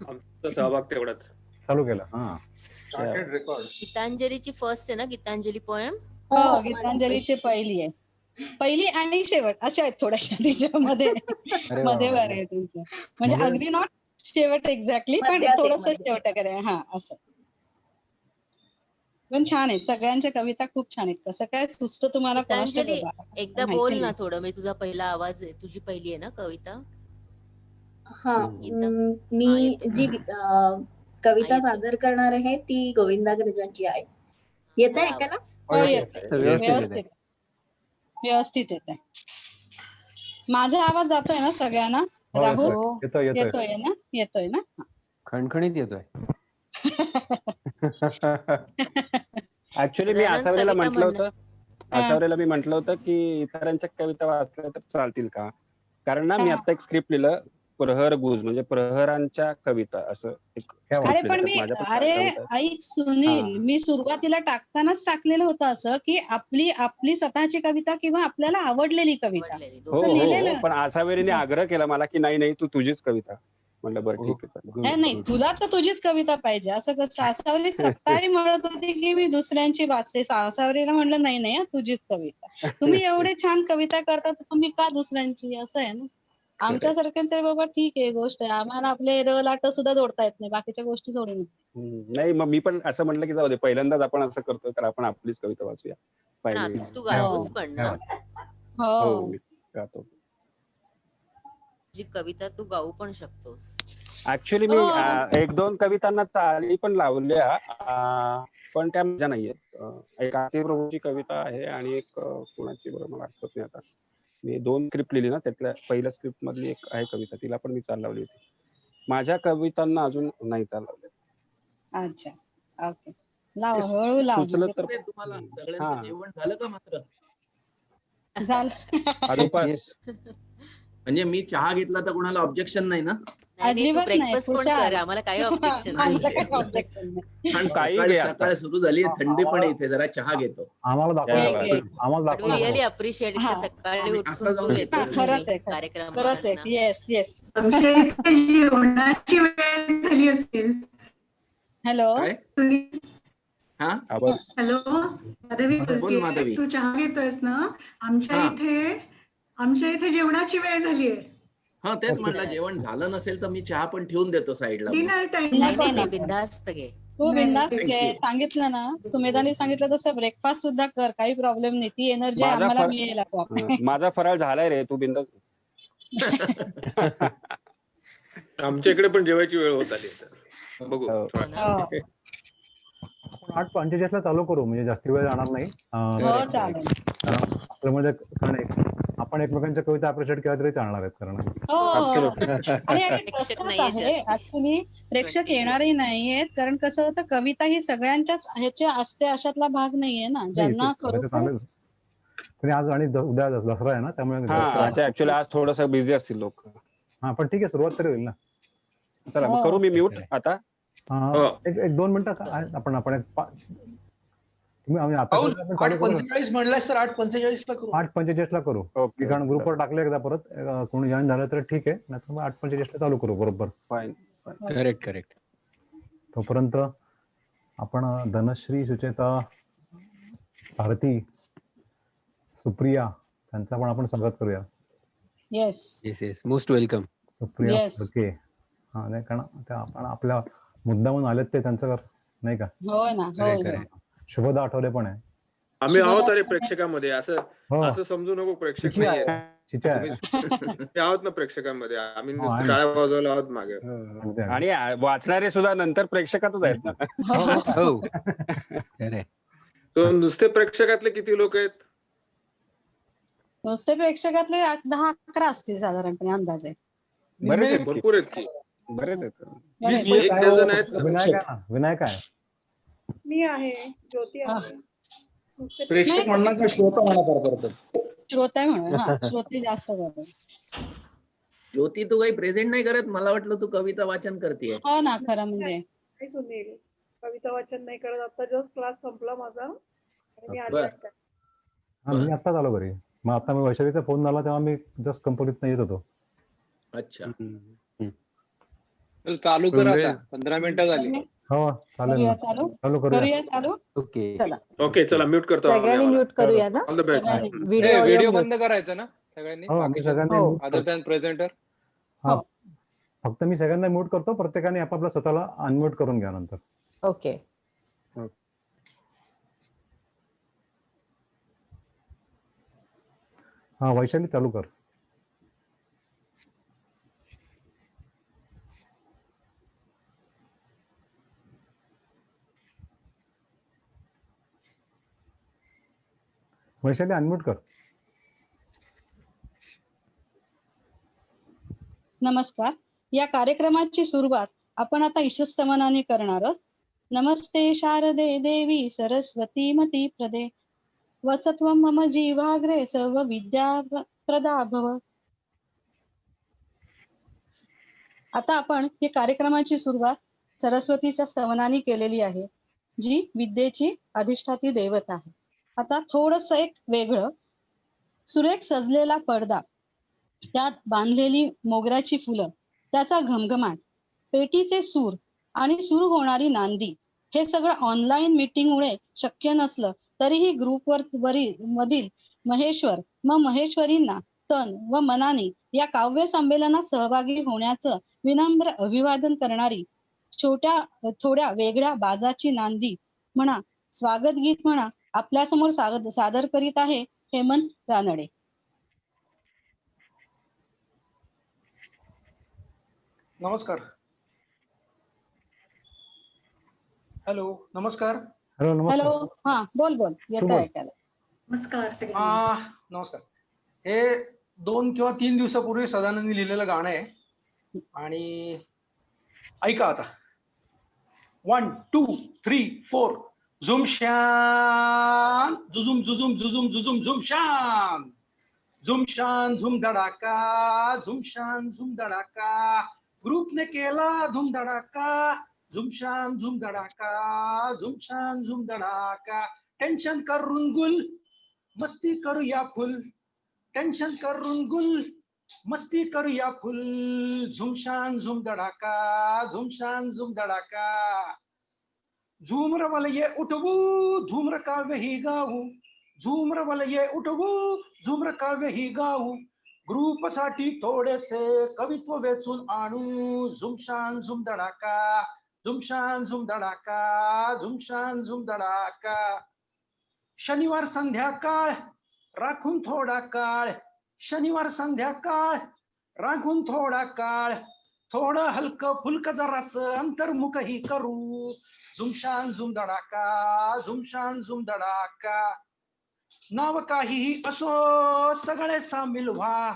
आमचा सहभाग तेवढाच. चालू केलं. हा स्टार्टेड रेकॉर्ड. गीतांजलीची फर्स्ट आहे ना, गीतांजली पोएम? हो, गीतांजलीची पहिली आहे. पहिली आणि शेवट अशा आहेत थोड्याशा तिच्यामध्ये. अरे वा मध्ये वा. वर आहे तुमचं. म्हणजे मध्ये- अगदी नॉट शेवट एक्झॅक्टली, पण मध्यात आहे, थोडस मध्यात. शेवट वगैरे. हा असं. पण छान आहेत सगळ्यांच्या कविता, खूप छान आहेत. कसं काय सुचतं तुम्हाला कोणास ठाऊक गीतांजली बाबा. एकदा माहिती बोल ना नाही. थोडं, मी तुझा पहिला आवाज आहे, तुझी पहिली आहे ना कविता? हा गीता. मी येतो. जी कविता येतो. सादर करणार आहे ती गोविंदाग्रजांची आहे. येत आहे ऐकायला? हो येत व्यवस्थित येते. व्यवस्थित व्यवस्थित येत आहे. माझा आवाज जातोय ना सगळ्यांना? हो, राहुल येतोय. येतोय ना? येतोय ना? खणखणीत येतोय. ऍक्च्युली मी गजानन आसावरीला कविता म्हटलं म्हणणं. होतं, आसावरीला मी म्हटलं होतं की इतरांच्या कविता वाचल्या तर चालतील का, कारण ना मी हा. आता एक स्क्रिप्ट लिहिलं, प्रहर गुज, म्हणजे प्रहरांच्या कविता, असं एक काय script अरे लिहिलं. पण त्यात मी माझ्या पण अरे कविता आहेत. ऐक सुनील, हा. मी सुरुवातीला टाकतानाच टाकलेलं होतं असं की आपली स्वतःची कविता किंवा आपल्याला आवडलेली कविता. आवडलेली हो दोघं. हो लिहिलेलं. हो, पण आसावरीने आग्रह केला मला की नाही तू तुझीच कविता. म्हटलं बरं ठीक आहे चालेल. Good, नाही good. तुला तर तुझीच कविता पाहिजे असं कसं. आसावरी सकाळी म्हणत होती की मी दुसऱ्यांची वाचते. आसावरीला म्हणलं नाही हं, तुझीच कविता. तुम्ही एवढे छान कविता करता तर तुम्ही का दुसऱ्यांची, असं आहे ना. आमच्यासारख्यांचं बाबा ठीक आहे, गोष्ट आहे. आम्हाला आपले र लाट सुद्धा जोडता येत नाही, बाकीच्या गोष्टी जोडून. नाही मग मी पण असं म्हटलं की जाऊ दे, पहिल्यांदाच आपण असं करतोय तर आपण आपलीच कविता वाचूया. पण पहिली. तू गातोस पण ना? हो हो मी गातो. तुझी कविता तू गाऊ पण शकतोस. ऍक्च्युली मी हो. एक दोन कवितांना चाली पण लावल्या, पण त्या माझ्या नाहीयेत. एक आरती प्रभूची कविता आहे आणि एक कोणाची बरं मला आठवत नाही आता. मी 2 स्क्रिप्ट लिहिली ना, त्यातल्या पहिल्या स्क्रिप्ट मधली एक आहे कविता, तिला पण मी चाल लावली होती. माझ्या कवितांना अजून नाही चाल लावली. अच्छा ओके. लाव, हळू लाव. सुचलं तर तुम्हाला सगळ्यांचं हा. जेवण झालं का मात्र? झालं. आदोपास म्हणजे मी चहा घेतला तर कोणाला ऑब्जेक्शन नाही ना? नाही तू अजिबात नाही, ब्रेकफास्ट पण खुशाल. कर, आम्हाला काही ऑब्जेक्शन आम्हाला नाही. काही objection नाही. कारण काही सकाळी घे आता. सकाळ सुरू झाली, थंडी पण येते, जरा चहा घेतो. आम्हाला या दाखवा बाई. आम्हाला But we really दाखवा. appreciate हा. it. सकाळी आणि उठून असं जाऊन तू हा, येतोस खरंच आहे, कार्यक्रमाला. खरंच आहे. येस. आमच्या इथे जेवणाची वेळ झाली असेल. हॅलो. काय? सुनील, हा आवाज हॅलो, माधवी बोल बोलतेय. माधवी. तू चहा घेतोयस ना? आमच्या हा. इथे जेवणाची वेळ झाली आहे. हा तेच म्हटलं, जेवण झालं नसेल तर मी चहा पण ठेवून देतो साईडला. Dinner time. नाही बिनधास्त घे. तू नाही, बिंदास thank घे. you. सांगितलं ना, सुमेधाने सांगितलं तसं ब्रेकफास्ट सुद्धा कर, काही प्रॉब्लेम नाही. ती एनर्जी माझा आम्हाला फर- मिळेल आपोआप. माझा फराळ झालाय रे, तू बिंदास. आमच्या इकडे पण जेवायची वेळ होत आली आता. बघू. हो. हो ना? हो. आपण 8:45 ला चालू करू, म्हणजे जास्ती वेळ जाणार नाही. हो चालेल. आपलं म्हणजे आपण एकमेकांच्या कविता अप्रिशिएट केल्या तरी चालणार आहेत, कारण हो आणि प्रेक्षक तसंच नाहीये आहे जास्ती. ऍक्च्युली. प्रेक्षक 20. येणारही नाहीयेत, कारण कसं होतं, कविता ही सगळ्यांच्याच ह्याची असते अशातला भाग नाहीये ना, ज्यांना खरोखर. तरी आज आणि उद्या दसरा आहे ना, त्यामुळे हा ऍक्च्युली आज थोडस बिझी असतील लोक. हा पण ठीक आहे, सुरुवात तरी होईल ना. चला मग हो. करू मी म्यूट आता. एक 2 मिनिटं आपण तुम्ही आता राहुल, आपण चालू करू. 8:45 म्हणलास तर 8:45 ला करू. 8:45 ला करू. ओके कारण ग्रुपवर टाकले एकदा परत, कोणी जॉईन झालं तर ठीक आहे, नाहीतर मग 8:45 ला चालू करू बरोबर. फाईन. करेक्ट. तोपर्यंत आपण धनश्री, सुचेता, भारती, सुप्रिया त्यांचा पण आपण स्वागत करूया. Yes most welcome. Supriya Yes. Phadke. हा नाही, कारण त्या आपण आपल्या मुद्दामून आलेत ते त्यांचं नाही का. होय ना. होय. शुभदा आठवले पण आहे. आम्ही आहोत अरे प्रेक्षकामध्ये, असं समजू नको प्रेक्षक चिची नाहीये. चिची आहे. तुम्ही आहोत ना प्रेक्षकांमध्ये, आम्ही हो, नुसतं आहे. टाळ्या वाजवायला आहोत मागे. अगदी, अगदी. आणि वाचणारे सुद्धा नंतर प्रेक्षकातच आहेत ना. हो खरंय. तो नुसते प्रेक्षकातले किती लोक आहेत? नुसते प्रेक्षकातले 10-11 असतील साधारणपणे अंदाजे. बरेच आहेत की. भरपूर आहेत की. बरेच आहेत. बरेच. एक डझन आहेत. विनायक आहे ना, विनायक आहे. मी आहे, ज्योती आहे. प्रेक्षक म्हणणार का श्रोता म्हणा? श्रोते म्हणून. हा, श्रोते जास्त करतात. ज्योती तू काही प्रेझेंट नाही करत, मला वाटलं तू कविता वाचन करतेय. हो ना, खरं म्हणजे. नाही सुनील, कविता वाचन नाही करत. आता जस्ट क्लास संपला माझा आणि मी आले बर. आता. हा, मी आत्ताच आलो घरी. मग आता मी वैशालीचा फोन झाला तेव्हा मी जस्ट कंपनीत येत होतो. अच्छा. चल, चालू कर वेळ. आता 15 मिनिटं झाली. हो चालेल करूया ना, चालू चालू करूया. करूया चालू ओके चला ओके चला म्यूट करतो सगळ्यांनी म्यूट करूया ना ऑल द बेस्ट. सगळ्यांनी. व्हिडिओ व्हिडिओ ऑडिओ बंद करायचा ना सगळ्यांनी, हो आम्ही सगळ्यांनी mute अदर करतो. Than presenter. हा हो. फक्त मी सगळ्यांना म्यूट करतो, प्रत्येकाने आपापला स्वतःला अनम्यूट करून घ्या नंतर. ओके. हा वैशाली चालू कर. वैशाली अनम्यूट कर. नमस्कार. या कार्यक्रमाची सुरुवात आपण आता ईशस्तमनाने करणार आहोत. नमस्ते शारदे देवी सरस्वती मती प्रदे वसत्वं मम जीवाग्रे सर्व विद्या प्रदा भव. आता आपण या कार्यक्रमाची सुरुवात सरस्वतीच्या स्तवनाने केलेली आहे, जी विद्येची अधिष्ठाती देवता आहे. आता थोडस एक वेगळं, सुरेख सजलेला पडदा, त्यात बांधलेली मोगऱ्याची फुलं, त्याचा घमघमाट, पेटीचे सूर आणि सुरू होणारी नांदी, हे सगळं ऑनलाईन मीटिंगमुळे शक्य नसलं तरीही ग्रुपवर मधील महेश्वर व महेश्वरींना तन व मनाने या काव्य संमेलनात सहभागी होण्याचं विनम्र अभिवादन करणारी थोड्या वेगळ्या बाजाची नांदी म्हणा, स्वागत गीत म्हणा, आपल्यासमोर सादर करीत आहे हेमंत रानडे. नमस्कार. हॅलो नमस्कार. हॅलो नमस्कार. हॅलो हा बोल येत बोल. ऐकायला. नमस्कार सगळ्यांना. नमस्कार. हे 2 किंवा 3 दिवसापूर्वी सदानंदनी लिहिलेलं गाणं आहे आणि ऐका आता. 1 2 3 4 झुम शान झुझुम झुझुम झुझुम झुझुम झुम शान झुम शान झुम धडाका झुम शान झुम धडाका ग्रुपने केला धुम धडाका झुम शान झुम धडाका झुम शान झुम धडाका टेन्शन करून गुल मस्ती करूया फुल टेन्शन करून गुल मस्ती करूया फुल झुम शान झुम धडाका झुम शान झुम धडाका झूमर वलये उठवू धूम्र काव्य ही गाऊ झूमर वलये उठवू झूम्र काव्य ही गाऊ ग्रुप साठी थोडेसे कवित्व वेचून आणू झुमशान झुम धडाका झुमशान झुम धडाका झुमशान झुम धडाका शनिवार संध्याकाळ राखून थोडा काळ शनिवार संध्याकाळ राखून थोडा काळ थोडं हलकं फुलक जरास अंतर्मुखही करू झुमशान झुम धडाका झुमशान झुम धडाका नाव काहीही असो सगळे सामील व्हा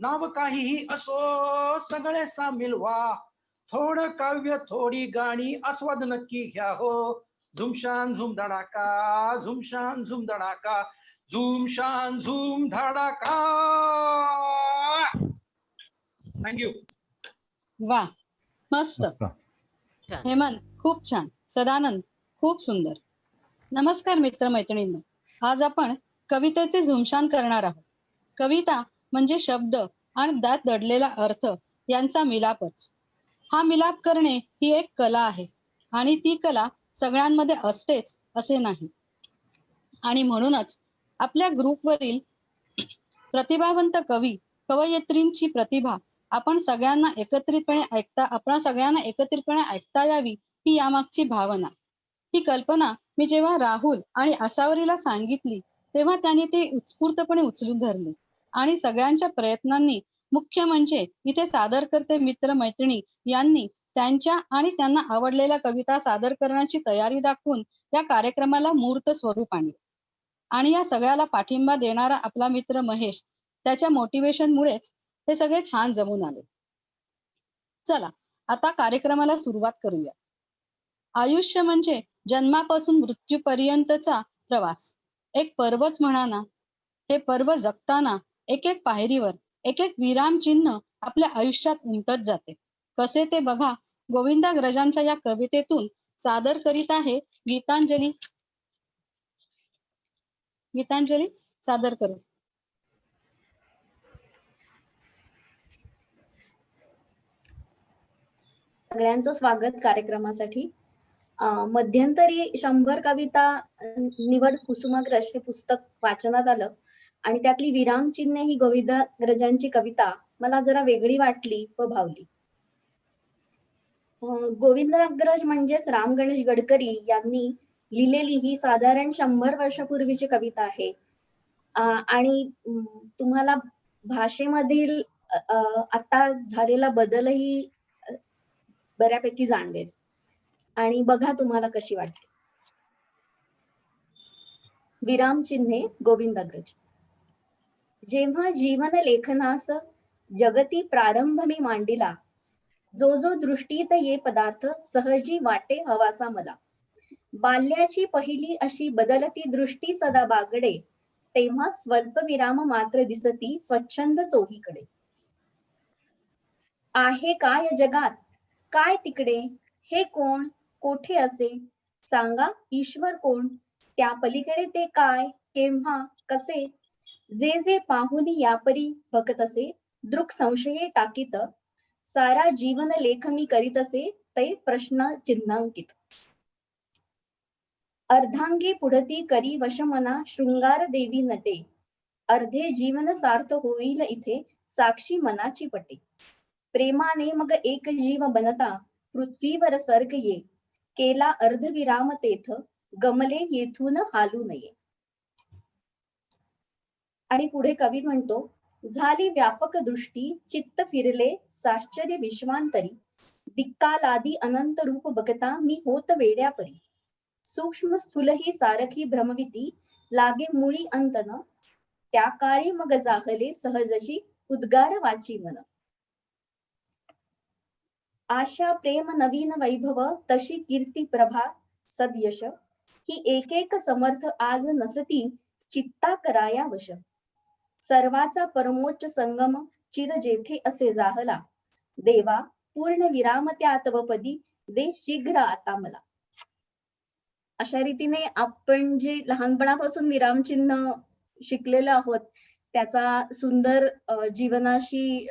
नाव काहीही असो सगळे सामील व्हा थोडं काव्य थोडी गाणी आस्वाद नक्की घ्या हो झुमशान झुम धडाका झुमशान झुम धडाका झुमशान झुम धडाका. थँक्यू. वा मस्त. हेमंत खूप छान. सदानंद खूप सुंदर. नमस्कार मित्र मैत्रिणींनो. आज आपण कवितेचे झुमशान करणार आहोत. कविता म्हणजे शब्द आणि त्यात दडलेला अर्थ यांचा मिलापच. हा मिलाप करणे ही एक कला आहे आणि ती कला सगळ्यांमध्ये असतेच असे नाही. आणि म्हणूनच आपल्या ग्रुपवरील प्रतिभावंत कवी कवयित्रींची प्रतिभा आपण सगळ्यांना एकत्रितपणे ऐकता यावी ही यामागची भावना. ही कल्पना मी जेव्हा राहुल आणि आसावरीला सांगितली तेव्हा त्यांनी ते उत्स्फूर्तपणे उचलून धरले आणि सगळ्यांच्या प्रयत्नांनी, मुख्य म्हणजे इथे सादरकर्ते मित्र मैत्रिणी यांनी त्यांच्या आणि त्यांना आवडलेल्या कविता सादर करण्याची तयारी दाखवून या कार्यक्रमाला मूर्त स्वरूप आणले. आणि या सगळ्याला पाठिंबा देणारा आपला मित्र महेश, त्याच्या मोटिवेशनमुळेच हे सगळे छान जमून आले. चला आता कार्यक्रमाला सुरुवात करूया. आयुष्य म्हणजे जन्मापासून मृत्यूपर्यंतचा प्रवास. एक पर्वच म्हणा ना. हे पर्व जगताना एक एक पायरीवर एक एक विराम चिन्ह आपल्या आयुष्यात उमटत जाते. कसे ते बघा गोविंदाग्रजांच्या या कवितेतून सादर करीत आहे गीतांजली. गीतांजली सादर करू. सगळ्यांचं स्वागत कार्यक्रमासाठी. मध्यंतरी 100 कविता निवड कुसुमाग्रज हे पुस्तक वाचनात आलं आणि त्यातली विरामचिन्हे ही गोविंदाग्रजांची कविता मला जरा वेगळी वाटली व भावली. गोविंदाग्रज म्हणजेच राम गणेश गडकरी यांनी लिहिलेली ही साधारण 100 वर्षापूर्वीची कविता आहे. आणि तुम्हाला भाषेमधील आता झालेला बदलही बऱ्यापैकी जाणवेल आणि बघा तुम्हाला कशी वाटते. विरामचिन्हे गोविंदाग्रज. जेव्हा जीवन लेखनास जगती प्रारंभ मी मांडिला, जो जो दृष्टीत ये पदार्थ सहजी वाटे हवासा मला. बाल्याची पहिली अशी बदलती दृष्टी सदा बागडे, तेव्हा स्वल्प विराम मात्र दिसती स्वच्छंद चोहीकडे. आहे काय जगात काय तिकडे, हे कोण कोठे असे, सांगा ईश्वर कोण, त्या पलीकडे ते काय केव्हा कसे. जे जे पाहुनी यापरी बघत असे, दृक संशये टाकीत, सारा जीवन लेख मी करीत असे, ते प्रश्न चिन्हांकित. अर्धांगी पुढती करी वशमना शृंगार देवी नटे, अर्धे जीवन सार्थ होईल इथे साक्षी मनाची पटे. प्रेमाने मग एक जीव बनता पृथ्वीवर स्वर्ग ये, केला अर्धविराम तेथ गमले येथून हालू नये. आणि पुढे कवी म्हणतो, झाली व्यापक दृष्टी चित्त फिरले साश्चर्य विश्वांतरी, दिक्कालादी अनंत रूप बघता मी होत वेड्यापरी. सूक्ष्म स्थूल ही सारखी भ्रमविती लागे मुळी अंतन, त्या काळी मग जाहले सहजशी उद्गार वाची मन. आशा प्रेम नवीन वैभव तशी कीर्ती प्रभा सदयश, ही एक एक समर्थ आज नसती चित्ता कराया वश. सर्वाचा परमोच्च संगम चिर जेथे असे जाहला, देवा पूर्ण विराम त्या तवपदी दे शीघ्र आता मला. अशा रीतीने आपण जे लहानपणापासून विरामचिन्ह शिकलेलो आहोत त्याचा सुंदर जीवनाशी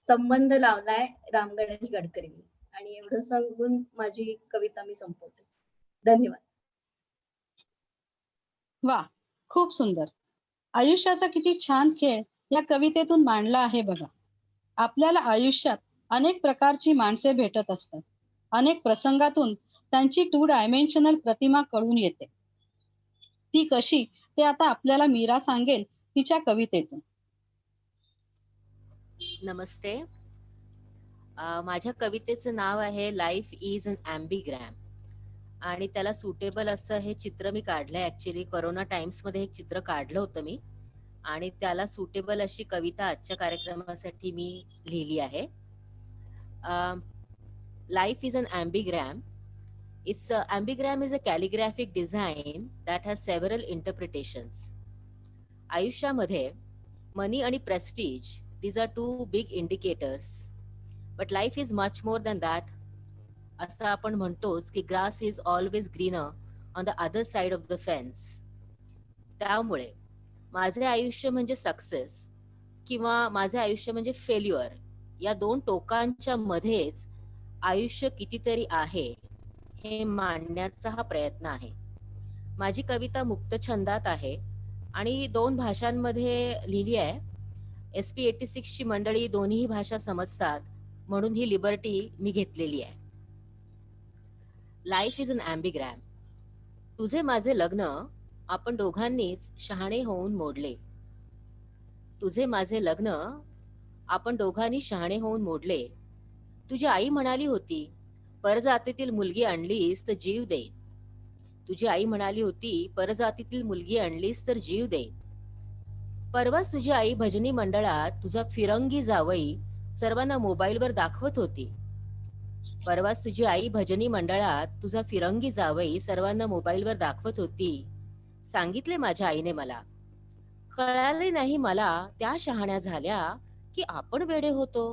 संबंध लावलाय राम गणेश गडकरींनी. आणि एवढं सांगून माझी कविता मी संपवते. धन्यवाद. वा, खूप सुंदर. आयुष्याचा किती छान खेळ या कवितेतून मांडला आहे बघा. आपल्याला आयुष्यात अनेक प्रकारची माणसे भेटत असतात. अनेक प्रसंगातून त्यांची 2 डायमेन्शनल प्रतिमा कळून येते. ती कशी ते आता आपल्याला मीरा सांगेल तिच्या कवितेतून. नमस्ते. माझ्या कवितेचं नाव आहे लाईफ इज अन ॲम्बिग्रॅम आणि त्याला सुटेबल असं हे चित्र मी काढलंय. ऍक्च्युली कोरोना टाइम्स मध्ये एक चित्र काढलं होतं मी आणि त्याला सुटेबल अशी कविता आजच्या कार्यक्रमासाठी मी लिहिली आहे. Life is an ambigram. Ambigram is a calligraphic design that has several interpretations. आयुष्यामध्ये money आणि prestige, these are 2 big indicators. But life is much more than that. असं आपण म्हणतोस की grass is always greener on the other side of the fence. त्यामुळे माझे आयुष्य म्हणजे सक्सेस किंवा माझे आयुष्य म्हणजे फेल्युअर या 2 टोकांच्या मध्येच आयुष्य कितीतरी आहे हे मांडण्याचा हा प्रयत्न आहे. माझी कविता मुक्त छंदात आहे आणि 2 भाषांमध्ये लिहिली आहे. SP 86 ची मंडळी दोन्ही भाषा समजतात म्हणून ही लिबर्टी मी घेतलेली आहे. Life is an ॲम्बिग्रॅम. तुझे माझे लग्न आपण दोघांनीच शहाणे होऊन मोडले. तुझे माझे लग्न आपण दोघांनी शहाणे होऊन मोडले. तुझी आई म्हणाली होती परजातीतील मुलगी आणलीस तर जीव देईन. तुझी आई म्हणाली होती परजातीतील मुलगी आणलीस तर जीव देईन. परवाच तुझी आई भजनी मंडळात तुझा फिरंगी जावई सर्वांना मोबाईलवर दाखवत होती. परवाच तुझी आई भजनी मंडळात तुझा फिरंगी जावई सर्वांना मोबाईलवर दाखवत होती. सांगितले माझ्या आईने मला. कळाले नाही मला त्या शहाण्या झाल्या की आपण वेडे होतो.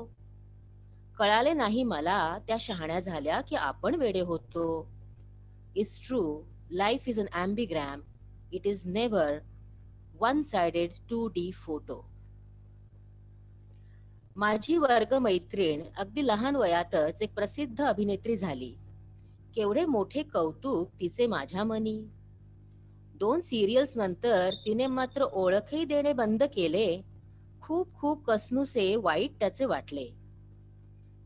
कळाले नाही मला त्या शहाण्या झाल्या की आपण वेडे होतो. It's true, life is an ambigram. It is never one-sided 2D photo. माझी वर्गमैत्रीण अगदी लहान वयातच एक प्रसिद्ध अभिनेत्री झाली. केवढे मोठे कौतुक तिचे माझ्या मनी. 2 सिरियल्स नंतर तिने मात्र ओळखही देणे बंद केले. खूप खूप कसनुसे वाईट त्याचे वाटले.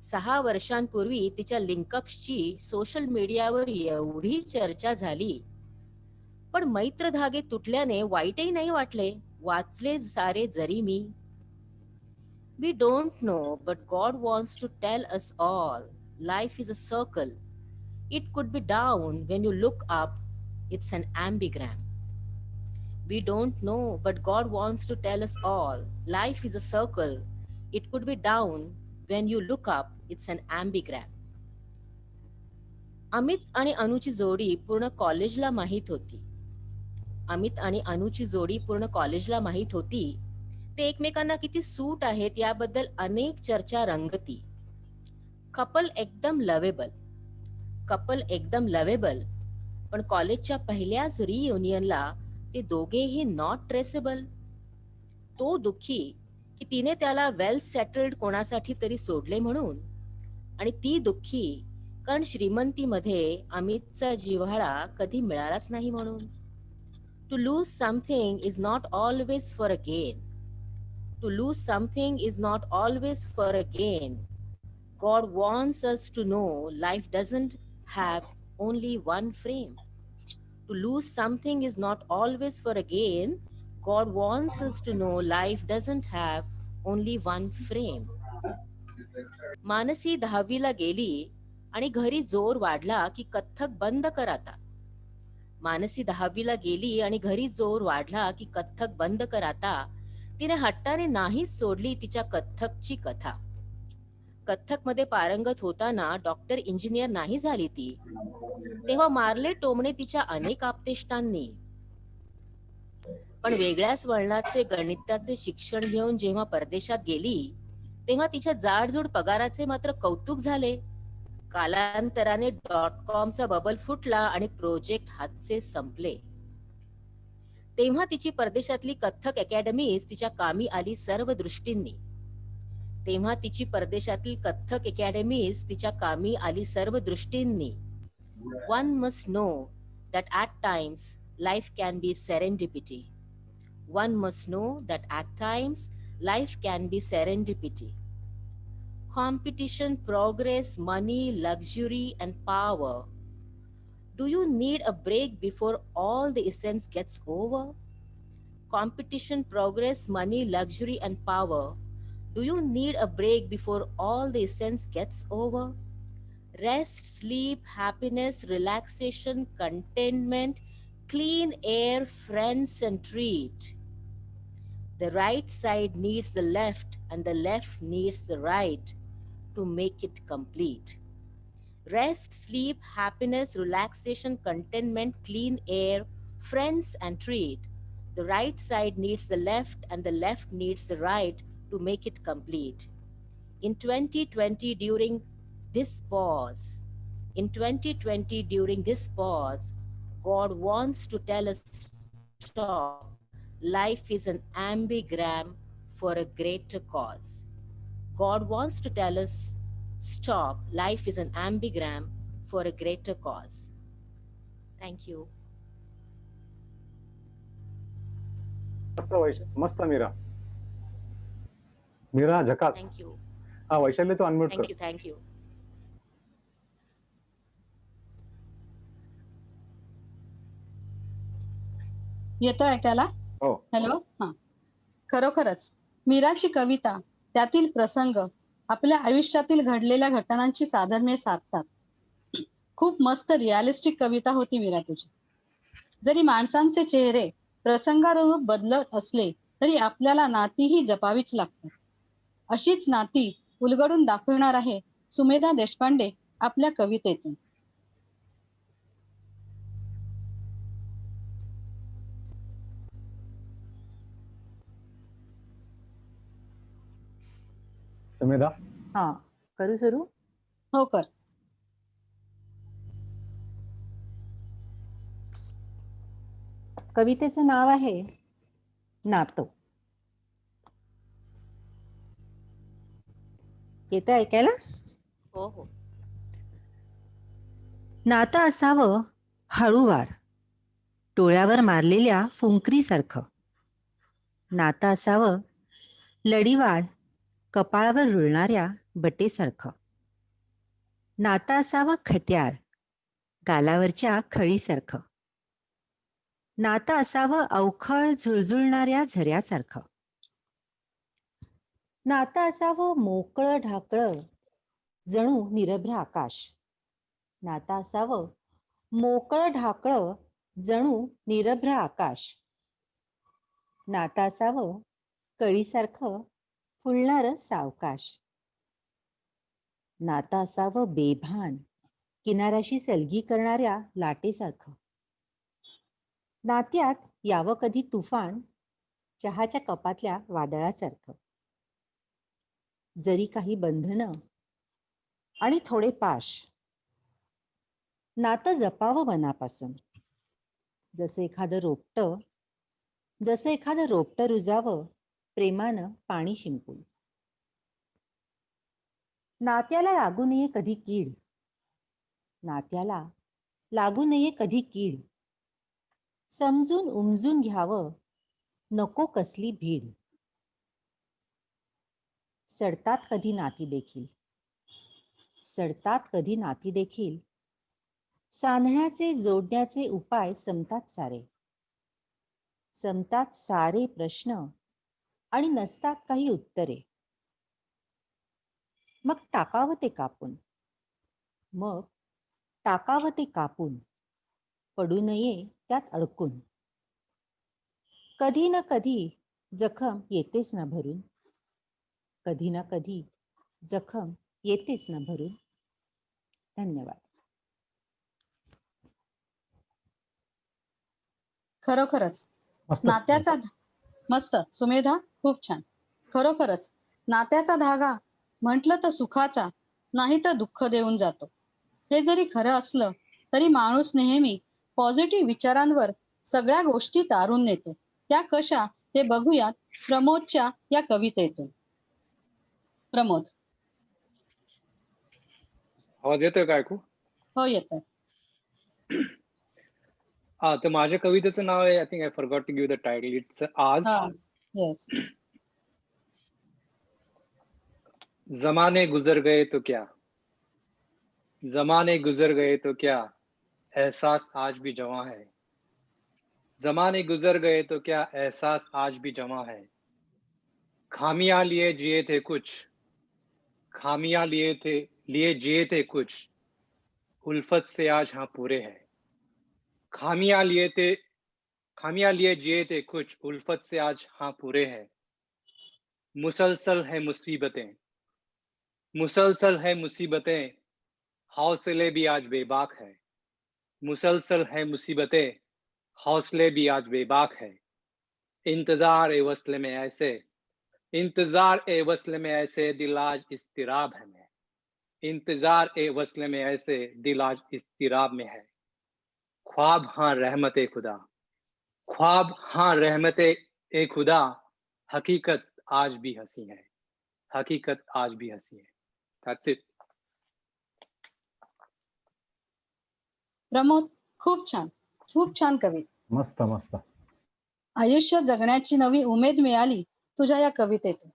6 वर्षांपूर्वी तिच्या लिंकअप्सची सोशल मीडियावर एवढी चर्चा झाली, पण मैत्र धागे तुटल्याने वाईटही नाही वाटले. वाचले सारे जरी मी. We don't know, but God wants to tell us all. Life is a circle. It could be down when you look up. It's an ambigram. We don't know, but God wants to tell us all. Life is a circle. It could be down when you look up. It's an ambigram. Amit आणि अनुची जोडी पूर्ण कॉलेजला माहीत होती. अमित आणि अनुची जोडी पूर्ण कॉलेजला माहीत होती. ते एकमेकांना किती सूट आहेत याबद्दल अनेक चर्चा रंगती. कपल एकदम लवेबल, पण कॉलेजच्या पहिल्याच रियुनियनला ते दोघेही नॉट ट्रेसेबल. तो दुःखी की तिने त्याला वेल सेटल्ड कोणासाठी तरी सोडले म्हणून, आणि ती दुःखी कारण श्रीमंतीमध्ये अमितचा जिव्हाळा कधी मिळालाच नाही म्हणून. To lose something is not always for a gain. To lose something is not always for a gain. God wants us to know life doesn't have only one frame. To lose something is not always for a gain. God wants us to know life doesn't have only one frame. Mansi 10वीला गेली आणि घरी जोर वाढला की कथ्थक बंद कर आता. मानसी 10वीला गेली आणि घरी जोर वाढला की कथ्थक बंद कर आता. तिने हट्टाने नाहीच सोडली तिच्या कथ्थकची कथा. कथ्थक मध्ये पारंगत होताना डॉक्टर इंजिनियर नाही झाली ती. तेव्हा मारले टोमणे तिच्या अनेक आप्तेष्टांनी. पण वेगळ्याच वळणाचे गणिताचे शिक्षण घेऊन जेव्हा परदेशात गेली, तेव्हा तिच्या जाडजूड पगाराचे मात्र कौतुक झाले. कालांतराने .com बबल फुटला आणि प्रोजेक्ट हातचे संपले. तेव्हा तिची परदेशातली कथ्थक अकॅडमीज तिच्या कामी आली सर्व दृष्टींनी. One must know that at times life can be serendipity. One must know that at times life can be serendipity. Competition, progress, money, luxury, and power. Do you need a break before all the essence gets over? Competition, progress, money, luxury, and power. Do you need a break before all the essence gets over? Rest, sleep, happiness, relaxation, contentment, clean air, friends, and treat. The right side needs the left, and the left needs the right to make it complete. Rest, sleep, happiness, relaxation, contentment, clean air, friends, and treat. The right side needs the left, and the left needs the right to make it complete. In 2020, during this pause, God wants to tell us stop. Life is an ambigram for a greater cause. God wants to tell us stop. Life is an ambigram for a greater cause. Thank you. मस्त मीरा झकास. Thank you. हा वैशाल्य तू unmute कर. Thank you. येतोय ऐकायला? हो. Hello. हा, खरोखरच मीराची कविता, त्यातील प्रसंग आपल्या आयुष्यातील घडलेल्या घटनांची साधर्म्य साधतात. खूप मस्त रिअलिस्टिक कविता होती मीरा तुझी. जरी माणसांचे चेहरे प्रसंगानुरूप बदलत असले तरी आपल्याला नातीही जपावीच लागतात. अशीच नाती उलगडून दाखवणार आहे सुमेधा देशपांडे आपल्या कवितेतून. सुमेधा. हा, करू सुरू? हो, कर. कवितेचं नाव आहे नातं. येतं ऐकायला? हो हो. नातं असावं हळूवार, डोळ्यावर मारलेल्या फुंकरीसारखं. नातं असावं लढीवाळ, कपाळावर रुळणाऱ्या बटेसारखं. नातं असावं खट्याळ, गालावरच्या खळीसारखं. नातं असावं अवखळ झुळझुळणाऱ्या झऱ्यासारखं. नातं असावं मोकळं ढाकळं, जणू निरभ्र आकाश. नातं असावं मोकळं ढाकळं, जणू निरभ्र आकाश. नातं असावं कळीसारखं फुलणारं सावकाश. नातं असावं बेभान, किनाऱ्याशी सलगी करणाऱ्या लाटेसारखं. नात्यात यावं कधी तुफान, चहाच्या कपातल्या वादळासारखं. जरी काही बंधनं आणि थोडे पाश, नातं जपावं मनापासून. जसं एखादं रोपटं रुजावं प्रेमानं पाणी शिंपून. नात्याला लागू नये कधी कीड, नात्याला लागू नये कधी कीड. समजून उमजून घ्यावं नको कसली भीड. सडतात कधी नाती देखील, सांधण्याचे जोडण्याचे उपाय संपतात सारे प्रश्न आणि नसतात काही उत्तरे. मग टाकावं ते कापून, पडू नये त्यात अडकून. कधी ना कधी जखम येतेच ना भरून, धन्यवाद. खरोखरच मस्त. नात्याचा मस्त सुमेधा, खूप छान. खरोखरच नात्याचा धागा म्हटलं तर सुखाचा, नाही तर दुःख देऊन जातो. हे जरी खरं असलं तरी माणूस नेहमी पॉझिटिव्ह विचारांवर सगळ्या गोष्टी तारून नेतो. त्या कशा ते बघूयात प्रमोदच्या या कवितेतून. प्रमोद. आवाज येतोय का ऐकू? हो येतोय. हा, तर माझ्या कवितेचं नाव आहे, I think I forgot to give the title. It's आज. येस. जमाने गुजर गए तो क्या, जमाने गुजर गए तो क्या, एहसास आज भी जवां है. जमाने गुजर गए तो क्या, एहसास आज भी जवां है. खामियां लिए जिए थे कुछ, खामियां लिए जिए थे कुछ, उल्फत से आज हाँ पूरे हैं. खामियां लिए जिए थे कुछ, उल्फत से आज हाँ पूरे हैं. मुसलसल है मुसीबतें, हौसले भी आज बेबाक है. मुसलसल है मुसीबतें, हौसले भी आज बेबाक है. इंतजार ए वस्ल में ऐसे दिल आज इस्तिराब है मैं. इंतजार ए वस्ल में ऐसे दिल आज इस्तिराब में है. ख्वाब हाँ रहमत ए खुदा, हकीकत आज भी हंसी है. That's it. प्रमोद, खूप छान कविता. मस्त. आयुष्य जगण्याची नवी उमेद मिळाली तुझ्या या कवितेतून.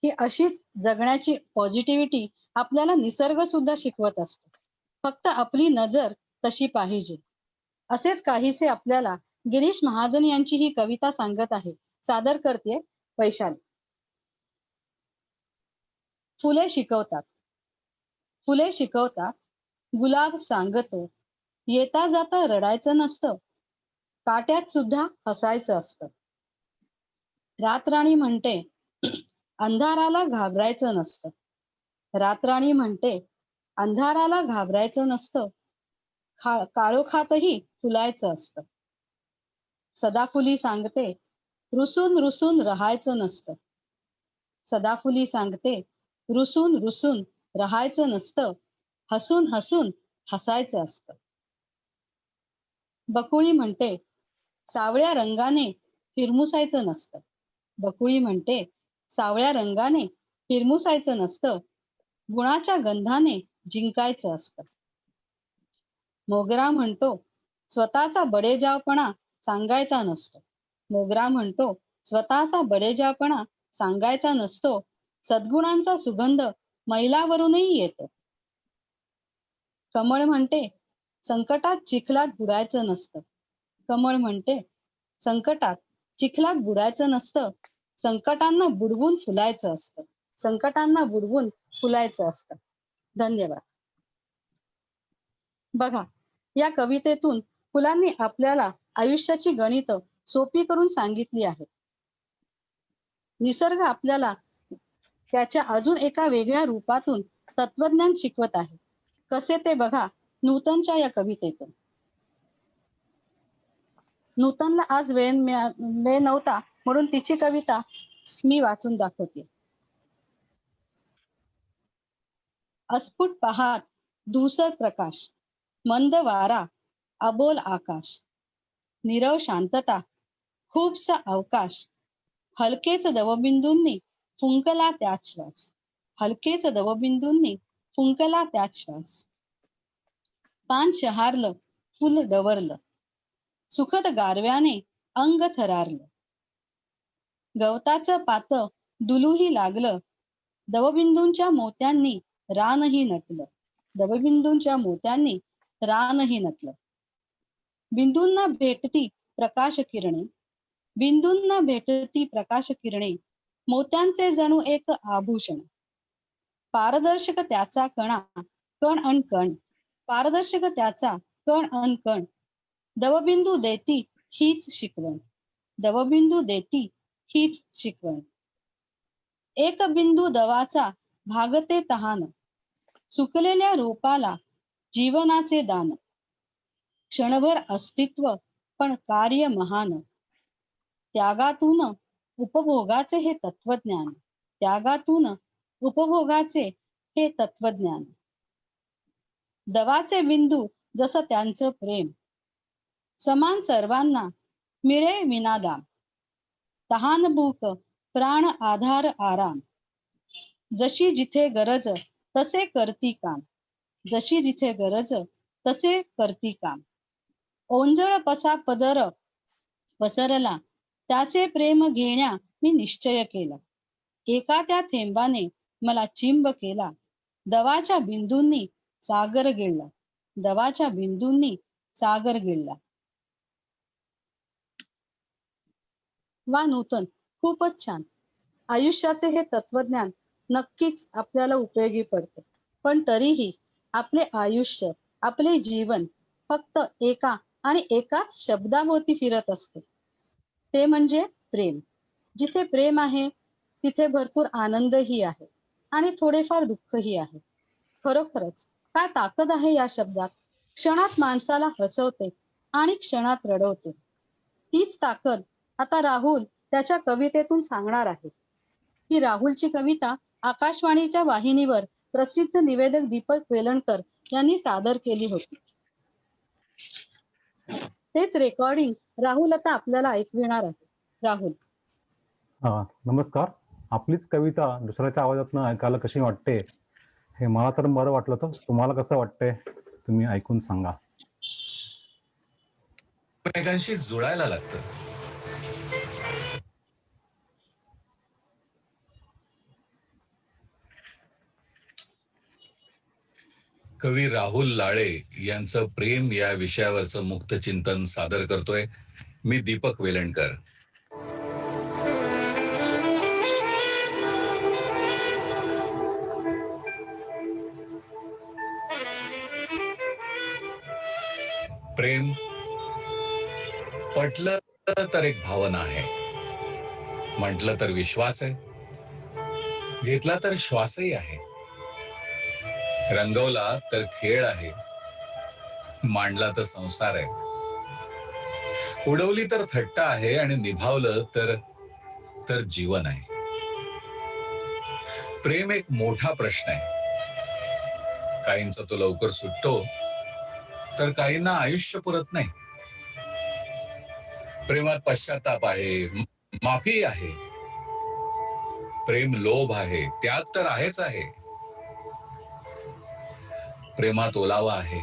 ही अशीच जगण्याची पॉझिटिव्हिटी आपल्याला निसर्ग सुद्धा शिकवत असतो. फक्त आपली नजर तशी पाहिजे. असेच काहीसे आपल्याला गिरीश महाजन यांची ही कविता सांगत आहे. सादर करते वैशाली. फुले शिकवतात, गुलाब सांगतो, येता जाता रडायचं नसतं, काट्यात सुद्धा हसायचं असतं. रातराणी म्हणते अंधाराला घाबरायचं नसतं, काळोखातही फुलायचं असतं. सदाफुली सांगते रुसून रुसून राहायचं नसतं, हसून हसून हसायचं असतं. बकुळी म्हणते सावळ्या रंगाने हिरमुसायचं नसतं, गुणाच्या गंधाने जिंकायचं असतं. मोगरा म्हणतो स्वतःचा बडेजावपणा सांगायचा नसतो. मोगरा म्हणतो स्वतःचा बडेजावपणा सांगायचा नसतो. सद्गुणांचा सुगंध मैलावरूनही येतो. कमळ म्हणते संकटात चिखलात बुडायचं नसतं. कमळ म्हणते संकटात चिखलात बुडायचं नसतं. संकटांना बुडवून फुलायचं असतं. संकटांना बुडवून फुलायचं असतं. धन्यवाद. बघा, या कवितेतून फुलांनी आपल्याला आयुष्याची गणित सोपी करून सांगितली आहेत. निसर्ग आपल्याला त्याच्या अजून एका वेगळ्या रूपातून तत्वज्ञान शिकवत आहे. कसे ते बघा नूतनच्या या कवितेतून. नूतनला आज वेळ नव्हता म्हणून तिची कविता मी वाचून दाखवते. अस्फुट पहात धूसर प्रकाश, मंद वारा, अबोल आकाश, नीरव शांतता, खूपसा अवकाश, हलकेच दवबिंदूंनी फुंकला त्यात श्वास. हलकेच दवबिंदूंनी फुंकला त्यात श्वास. पान शहारलं, फुल डवरलं, सुखद गारव्याने अंग थरारलं. गवताचं पात डुलूही लागलं, दवबिंदूंच्या मोत्यांनी रानही नटलं. दवबिंदूंच्या मोत्यांनी रानही नटलं. बिंदूंना भेटती प्रकाश किरणे, बिंदूंना भेटती प्रकाश किरणे, मोत्यांचे जणू एक आभूषण. पारदर्शक त्याचा कणा, कण अन कण, पारदर्शक त्याचा कण अन कण. दवबिंदू देती हीच शिकवण. दवबिंदू देती हीच शिकवण. एक बिंदू दवाचा भागते तहान, सुकलेल्या रोपाला जीवनाचे दान. क्षणभर अस्तित्व पण कार्य महान, त्यागातून उपभोगाचे हे तत्वज्ञान. त्यागातून उपभोगाचे हे तत्वज्ञान. दवाचे बिंदू जसं त्यांचं प्रेम, समान सर्वांना मिळे विनादाम. तहान भूक प्राण आधार आराम, जशी जिथे गरज तसे करती काम. जशी जिथे गरज तसे करती काम. ओंजळ पसा पदर पसरला, त्याचे प्रेम घेण्या मी निश्चय केला. एका त्या थेंबाने मला चिंब केला, दवाच्या बिंदूंनी सागर गिळला. दवाच्या बिंदूंनी सागर गिळला. वा नूतन, खूपच छान. आयुष्याचे हे तत्वज्ञान नक्कीच आपल्याला उपयोगी पडते. पण तरीही आपले आयुष्य, आपले जीवन फक्त एका आणि एकाच शब्दाभोवती फिरत असते, ते म्हणजे प्रेम. जिथे प्रेम आहे तिथे भरपूर आनंदही आहे आणि थोडेफार दुःखही आहे. खरोखरच काय ताकद आहे या शब्दात. क्षणात माणसाला हसवते आणि क्षणात रडवते. तीच ताकद आता राहुल त्याच्या कवितेतून सांगणार आहे. ही राहुलची कविता आकाशवाणीच्या वाहिनीवर प्रसिद्ध निवेदक दीपक वेलणकर यांनी सादर केली होती. तेच रेकॉर्डिंग राहुल आता आपल्याला ऐकविणार आहे. राहुल. नमस्कार. आपलीच कविता दुसऱ्याच्या आवाजातून ऐकायला कशी वाटते हे मला तर बरं वाटलं. तर तुम्हाला कसं वाटतंय तुम्ही ऐकून सांगा. एकमेकांशी जुळायला लागतं. कवी राहुल लाळे यांचं प्रेम या विषयावरचं मुक्त चिंतन सादर करतोय मी दीपक वेलणकर. प्रेम पटलं तर एक भावना आहे, म्हटलं तर विश्वास आहे, घेतला तर श्वासही आहे, रंगवला तर खेळ आहे, मांडला तर संसार आहे, उडवली तर थट्टा आहे आणि निभावलं तर जीवन आहे. प्रेम एक मोठा प्रश्न आहे. काहींचा तो लवकर सुटतो तर काहींना आयुष्य पुरत नाही. प्रेमात पश्चाताप आहे, माफी आहे, प्रेम लोभ आहे, त्याग तर आहेच आहे, प्रेमात ओलावा आहे,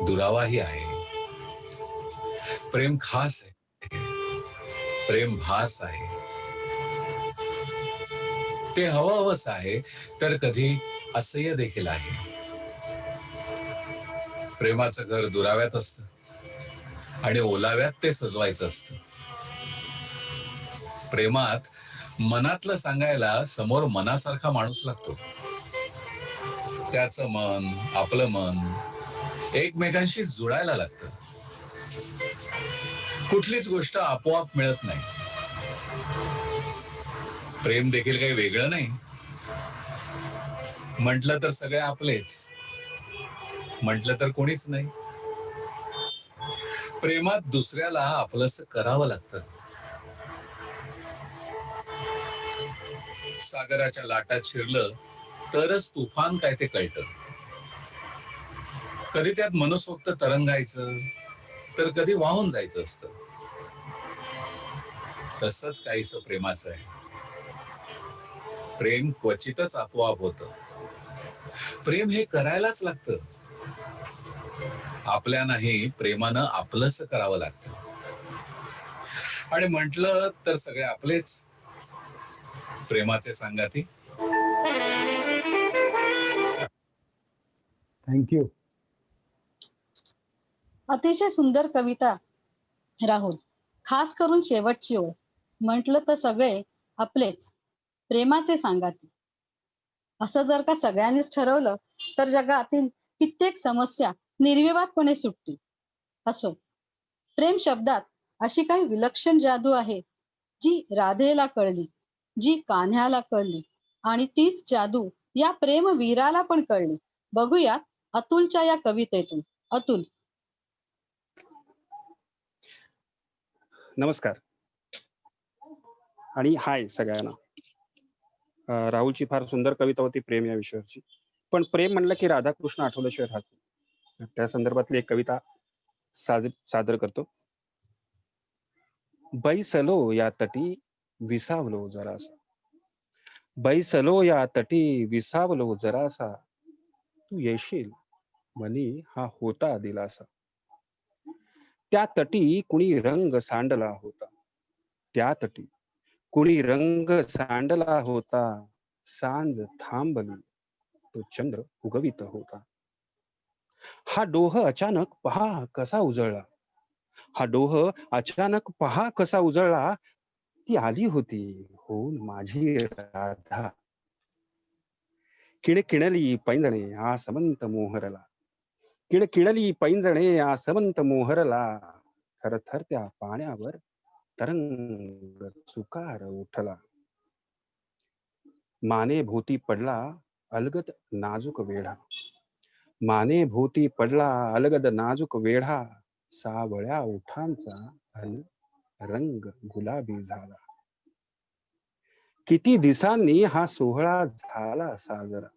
दुरावाही आहे. प्रेम खास आहे, प्रेम भास आहे. ते हवंहवंच आहे, तर कधी असह्य देखील आहे. प्रेमाचं घर दुराव्यात असतं आणि ओलाव्यात ते सजवायचं असतं. प्रेमात मनातलं सांगायला समोर मनासारखा माणूस लागतो. त्याचं मन, आपलं मन एकमेकांशी जुळायला लागतं. कुठलीच गोष्ट आपोआप मिळत नाही. प्रेम देखील काही वेगळं नाही. म्हटलं तर सगळे आपलेच, म्हटलं तर कोणीच नाही. प्रेमात दुसऱ्याला आपलंसं करावं लागतं. सागराच्या लाटात शिरलं तरच तुफान काय ते कळतं. कधी त्यात मनसोक्त तरंगायचं, तर कधी वाहून जायचं असतं. तसंच काहीसं प्रेमाचं आहे. प्रेम क्वचितच आपोआप होतं. प्रेम हे करायलाच लागतं. आपल्या नाही, प्रेमानं आपलंसं करावं लागतं. आणि म्हटलं तर सगळे आपलेच, प्रेमाचे सांगाती. थँक्यू. अतिशय सुंदर कविता राहुल. खास करून शेवटची ओळ, म्हटलं तर सगळे आपलेच, प्रेमाचे सांगाती. असं जर का सगळ्यांनीच ठरवलं तर जगातील कित्येक समस्या निर्विवादपणे सुटतील. असो, प्रेम शब्दात अशी काही विलक्षण जादू आहे जी राधेला कळली, जी कान्ह्याला कळली, आणि तीच जादू या प्रेमवीराला पण कळली. बघूयात अतुलच्या या कवितेतून. अतुल. नमस्कार आणि हाय सगळ्यांना. राहुलची फार सुंदर कविता होती प्रेम या विषयावरची. पण प्रेम म्हणलं की राधाकृष्ण आठवल्याशिवाय राहत नाही. त्या संदर्भातली एक कविता सादर करतो. बैसलो या तटी विसावलो जरासा, बैसलो या तटी विसावलो जरासा, तू येशील मनी हा होता दिलासा. त्या तटी कुणी रंग सांडला होता, त्या तटी कुणी रंग सांडला होता. सांज थांबली तो चंद्र उगवित होता. हा डोह अचानक पहा कसा उजळला, हा डोह अचानक पहा कसा उजळला. ती आली होती होऊन माझी राधा, किणकिणली पैंजणे आसमंत मोहरला, किणकिणली पैंजणे आसमंत मोहरला. थरथर त्या पाण्यावर तरंग चुकार उठला. माने भोवती पडला अलगद नाजूक वेढा, माने भोवती पडला अलगद नाजूक वेढा. सावळ्या ओठांचा रंग गुलाबी झाला. किती दिवसांनी हा सोहळा झाला साजरा,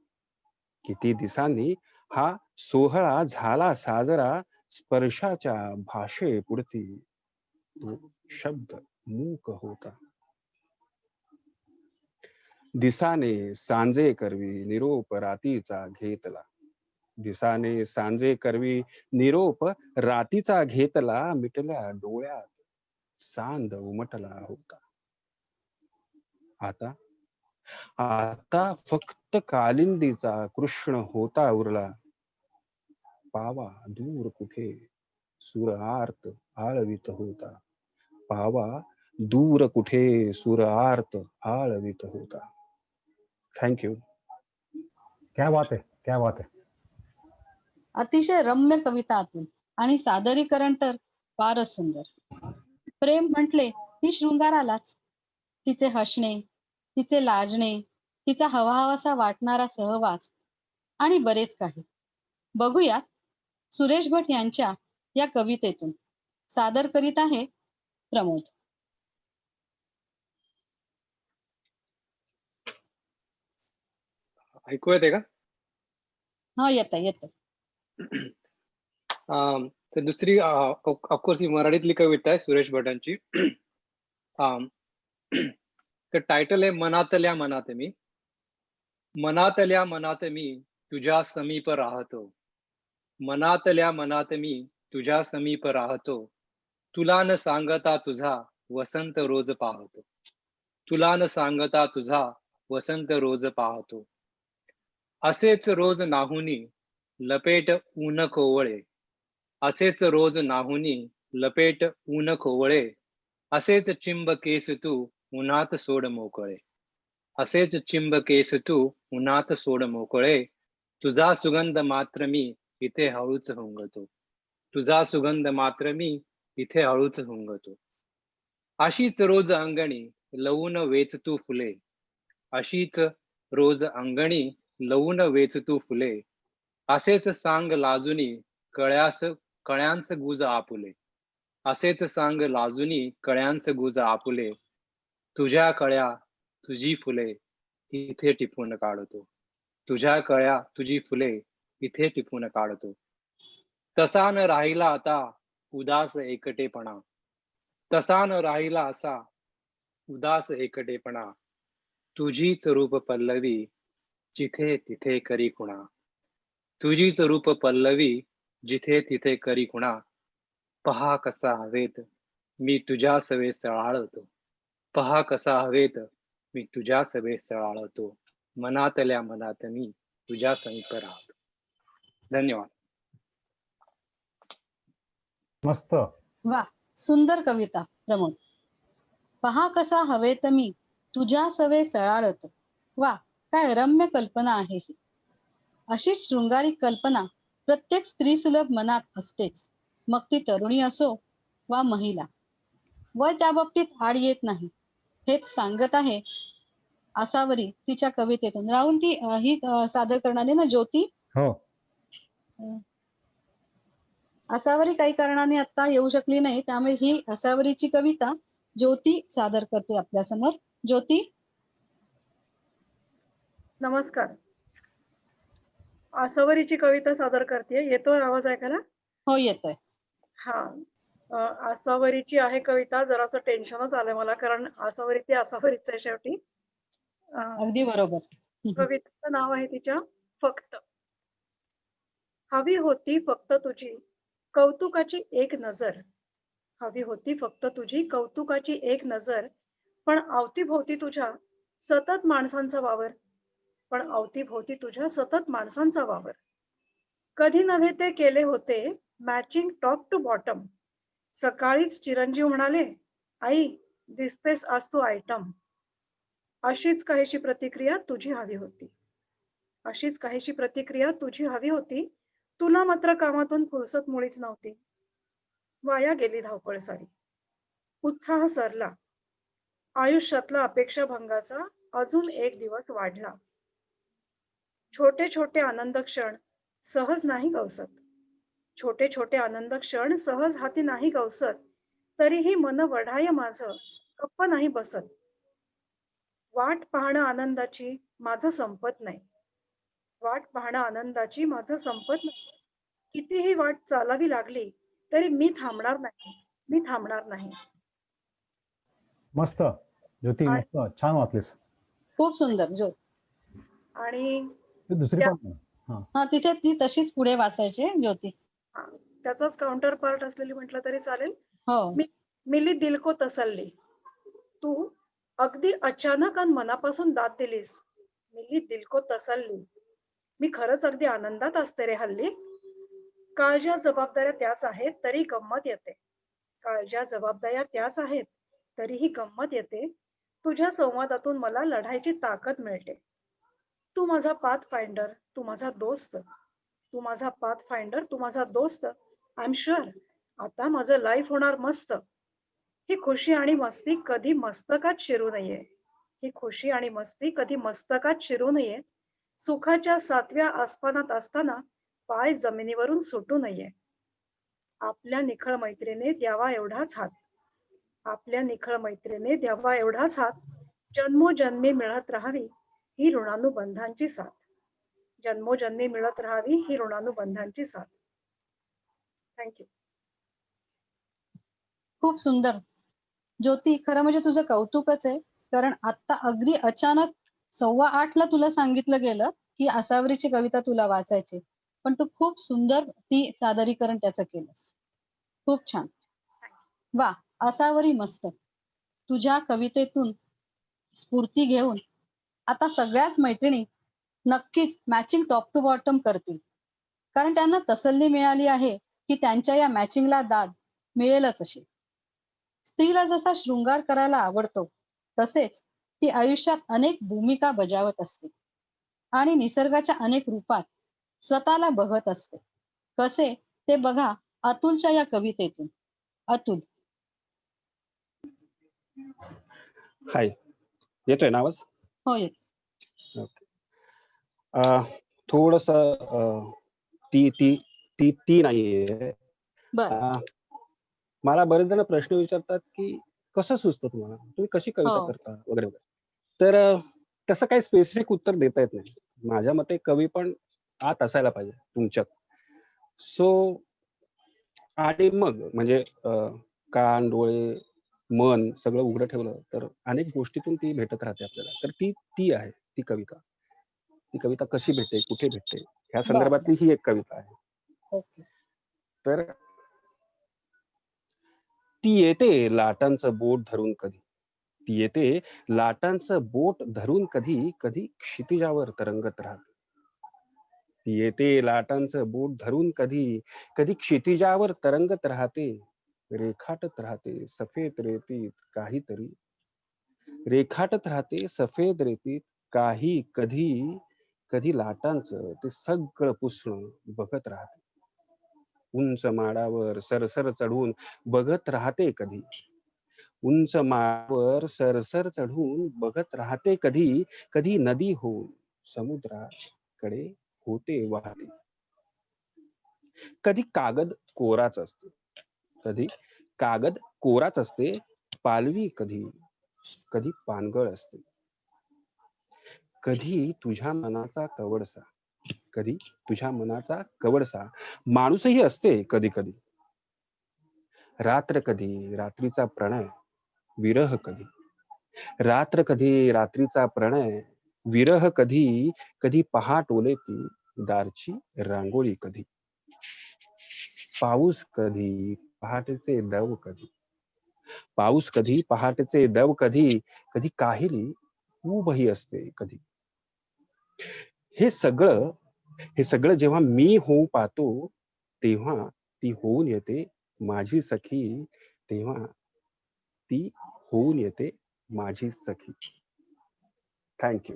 किती दिवसांनी हा सोहळा झाला साजरा. स्पर्शाच्या भाषेपुरती तो शब्द मूक होता. दिसाने सांजे करवी निरोप रातीचा घेतला, दिसाने सांजे करवी निरोप रातीचा घेतला. मिटल्या डोळ्यात सांद उमटला होता. आता आता फक्त कालिंदीचा कृष्ण होता उरला. पावा दूर कुठे सूर आर्त आळवित होता, पावा दूर कुठे सूर आर्त आळवित होता. थँक्यू. क्या बात आहे, क्या बात आहे. अतिशय रम्य कविता अतुल, आणि सादरीकरण तर फारच सुंदर. प्रेम म्हटले की शृंगार आलाच. तिचे हसणे, तिचे लाजणे, तिचा हवाहवासा वाटणारा सहवास आणि बरेच काही. बघूयात सुरेश भट यांच्या या कवितेतून. सादर करीत आहे प्रमोद. ऐकू येते का? हा, येत येत. तर दुसरी ऑफकोर्स ही मराठीतली कविता आहे सुरेश भटांची. तर टायटल आहे मनातल्या मनात मी. मनातल्या मनात मी तुझ्या समीप राहतो. मनातल्या मनात मी तुझ्या समीप राहतो. तुला न सांगता तुझा वसंत रोज पाहतो. तुला न सांगता तुझा वसंत रोज पाहतो. असेच रोज नाहुनी लपेट ऊन कोवळे. असेच रोज नाहुनी लपेट ऊन कोवळे. असेच चिंब केस तू उन्हात सोड मोकळे. असेच चिंब केस तू उन्हात सोड मोकळे. तुझा सुगंध मात्र मी इथे हळूच हुंगतो. तुझा सुगंध मात्र मी इथे हळूच हुंगतो. अशीच रोज अंगणी लवून वेच तू फुले. अशीच रोज अंगणी लवून वेच तू फुले. असेच सांग लाजुनी कळ्यांस गुज आपुले. असेच सांग लाजुनी कळ्यांस गुज आपुले. तुझ्या कळ्या तुझी फुले इथे टिपून काढतो. तुझ्या कळ्या तुझी फुले इथे टिपून काढतो. तसा न राहिला आता उदास एकटेपणा. तसा न राहिला असा उदास एकटेपणा. तुझीच रूप पल्लवी जिथे तिथे करी खुणा. तुझीच रूप पल्लवी जिथे तिथे करी खुणा. पहा कसा हवेत मी तुझ्या सवे सळाळतो. पहा कसा हवेत मी तुझ्या सवे सळाळतो. मनातल्या मनात मी तुझ्या समीप राहतो. धन्यवाद. मस्त. वा, सुंदर कविता प्रमोद. पहा कसा हवेत मी तुझ्या सवे सळाळतो. वा, काय रम्य कल्पना आहे ही. अशीच शृंगारिक कल्पना प्रत्येक स्त्री सुलभ मनात असतेच, मग ती तरुणी असो वा महिला. वय त्या बाबतीत आड येत नाही, हेच सांगत आहे आसावरी तिच्या कवितेतून. राहुल, ती ही सादर करणारी ना ज्योती. हो. आसावरी काही कारणाने आता येऊ शकली नाही, त्यामुळे ही आसावरीची कविता ज्योती सादर करते आपल्या समोर. ज्योती. नमस्कार. आसावरीची कविता सादर करते. येतोय आवाज ऐकायला? हो, येतोय. हा. आसावरीची आहे कविता. जरासं टेन्शनच आलंय मला, कारण आसावरी ती आसावरीच आहे शेवटी. अगदी बरोबर. कवितेचं नाव आहे तिच्या फक्त. हवी होती फक्त तुझी कौतुकाची एक नजर. हवी होती फक्त तुझी कौतुकाची एक नजर. पण अवतीभोवती तुझ्या सतत माणसांचा वावर. पण अवतीभोवती तुझ्या सतत माणसांचा वावर. कधी नव्हे ते केले होते मॅचिंग टॉप टू बॉटम. सकाळीच चिरंजीव म्हणाले, आई दिसतेस आज तू आयटम. अशीच काहीशी प्रतिक्रिया तुझी हवी होती. अशीच काहीशी प्रतिक्रिया तुझी हवी होती. तुला मात्र कामातून फुरसत मुळीच नव्हती. वाया गेली धावपळ सारी. उत्साह सरला. आयुष्यातला अपेक्षाभंगाचा अजून एक दिवस वाढला. छोटे छोटे आनंद क्षण सहज नाही गवसत. छोटे छोटे आनंद क्षण सहज हाती नाही गवसत. तरीही मन वढाय माझं गप्प नाही बसत. वाट पाहणं आनंदाची माझं संपत नाही. वाट पाहणं आनंदाची माझं संपत नाही. कितीही वाट चालावी लागली तरी मी थांबणार नाही. मी थांबणार नाही. मस्त ज्योती, मस्त, छान वाचलीस. खूप सुंदर. जो आणि दुसरी पण. हा, तिथे ती तशीच पुढे वाचायची ज्योती. त्याचाच काउंटर पार्ट असलेली म्हटलं तरी चालेल. हो. मिली दिल को तसल्ली. तू अगदी अचानक आणि मनापासून दाद दिलीस. मिली दिल को तसल्ली. मी खरंच अगदी आनंदात असते रे हल्ली. काळज्या जबाबदाऱ्या त्याच आहेत तरी गंमत येते. काळज्या जबाबदाऱ्या त्याच आहेत तरीही गंमत येते. तुझ्या संवादातून मला लढायची ताकद मिळते. तू माझा पाथ फाइंडर, तू माझा दोस्त. तू माझा पाथ फाइंडर, तू माझा दोस्त. आय एम शुअर आता माझं लाईफ होणार मस्त. ही खुशी आणि मस्ती कधी मस्तकात शिरू नये. ही खुशी आणि मस्ती कधी मस्तकात शिरू नये. सुखाच्या 7व्या आसमानात असताना पाय जमिनीवरून सुटू नये. आपल्या निखळ मैत्रीने द्यावा एवढाच हात. आपल्या निखळ मैत्रीने द्यावा एवढाच हात. जन्मोजन्मी मिळत राहावी ही ऋणानुबंधांची साथ. जन्मोजन्मी मिळत राहावी ही ऋणानुबंधांची साथ. थँक्यू. खूप सुंदर ज्योती. खरं म्हणजे तुझं कौतुकच आहे, कारण आता अगदी अचानक 7:15 तुला सांगितलं गेलं की आसावरीची कविता तुला वाचायची, पण तू खूप सुंदर ती सादरीकरण त्याचं केलंस. खूप छान. वा, आसावरी मस्त. तुझ्या कवितेतून स्फूर्ती घेऊन आता सगळ्याच मैत्रिणी नक्कीच मॅचिंग टॉप टू बॉटम करतील, कारण त्यांना तसल्ली मिळाली आहे की त्यांच्या या मॅचिंगला दाद मिळेलच अशी. स्त्रीला जसा शृंगार करायला आवडतो, तसेच ती आयुष्यात अनेक भूमिका बजावत असते आणि निसर्गाच्या अनेक रूपात स्वतःला बघत असते. कसे ते बघा अतुलच्या या कवितेतून. अतुल. हाय, येतोय ना आवाज? हो, येत. थोडस ती ती ती ती नाहीये. बर. मला बरेच जण प्रश्न विचारतात की कसं सुचतं तुम्हाला, तुम्ही कशी कविता हो. करता वगैरे वगैरे. तर तसं काही स्पेसिफिक उत्तर देता येत नाही. माझ्या मते कवी पण आत असायला पाहिजे तुमच्यात. सो आणि मग म्हणजे कान, डोळे, मन सगळं उघडं ठेवलं तर अनेक गोष्टीतून ती भेटत राहते आपल्याला. तर ती ती आहे ती कविता. ती कविता कशी भेटते, कुठे भेटते, ह्या बर, संदर्भातली ही एक कविता आहे. ओके. तर ती येते लाटांचं बोट धरून कधी, ती येते लाटांचं बोट धरून कधी, कधी क्षितिजावर तरंगत राहते. ती येते लाटांचं बोट धरून कधी, कधी क्षितिजावर तरंगत राहते. रेखाटत राहते सफेद रेतीत काहीतरी, रेखाटत राहते सफेद रेतीत काही, कधी कधी लाटांचं ते सगळं पुसणं बघत राहते. उंच माडावर सरसर चढून बघत राहते कधी, उंच माडावर सरसर चढून बघत राहते कधी, कधी नदी होऊन समुद्राकडे होते वाहते. कधी कागद कोराच असते, कधी कागद कोराच असते, पालवी कधी, कधी पानगळ असते. कधी तुझ्या मनाचा कवडसा, कधी तुझ्या मनाचा कवडसा माणूसही असते कधी कधी. रात्र कधी रात्रीचा प्रणय विरह कधी, रात्र कधी रात्रीचा प्रणय विरह कधी, कधी पहाट ओलेती दारची रांगोळी कधी. पाऊस कधी पहाटेचे दव कधी, पाऊस कधी पहाटेचे दव कधी, कधी काहिली उभही असते कधी. हे सगळं जेव्हा मी होऊ पाहतो, तेव्हा ती होऊन येते माझी सखी, तेव्हा ती होऊन येते माझी सखी. थँक्यू.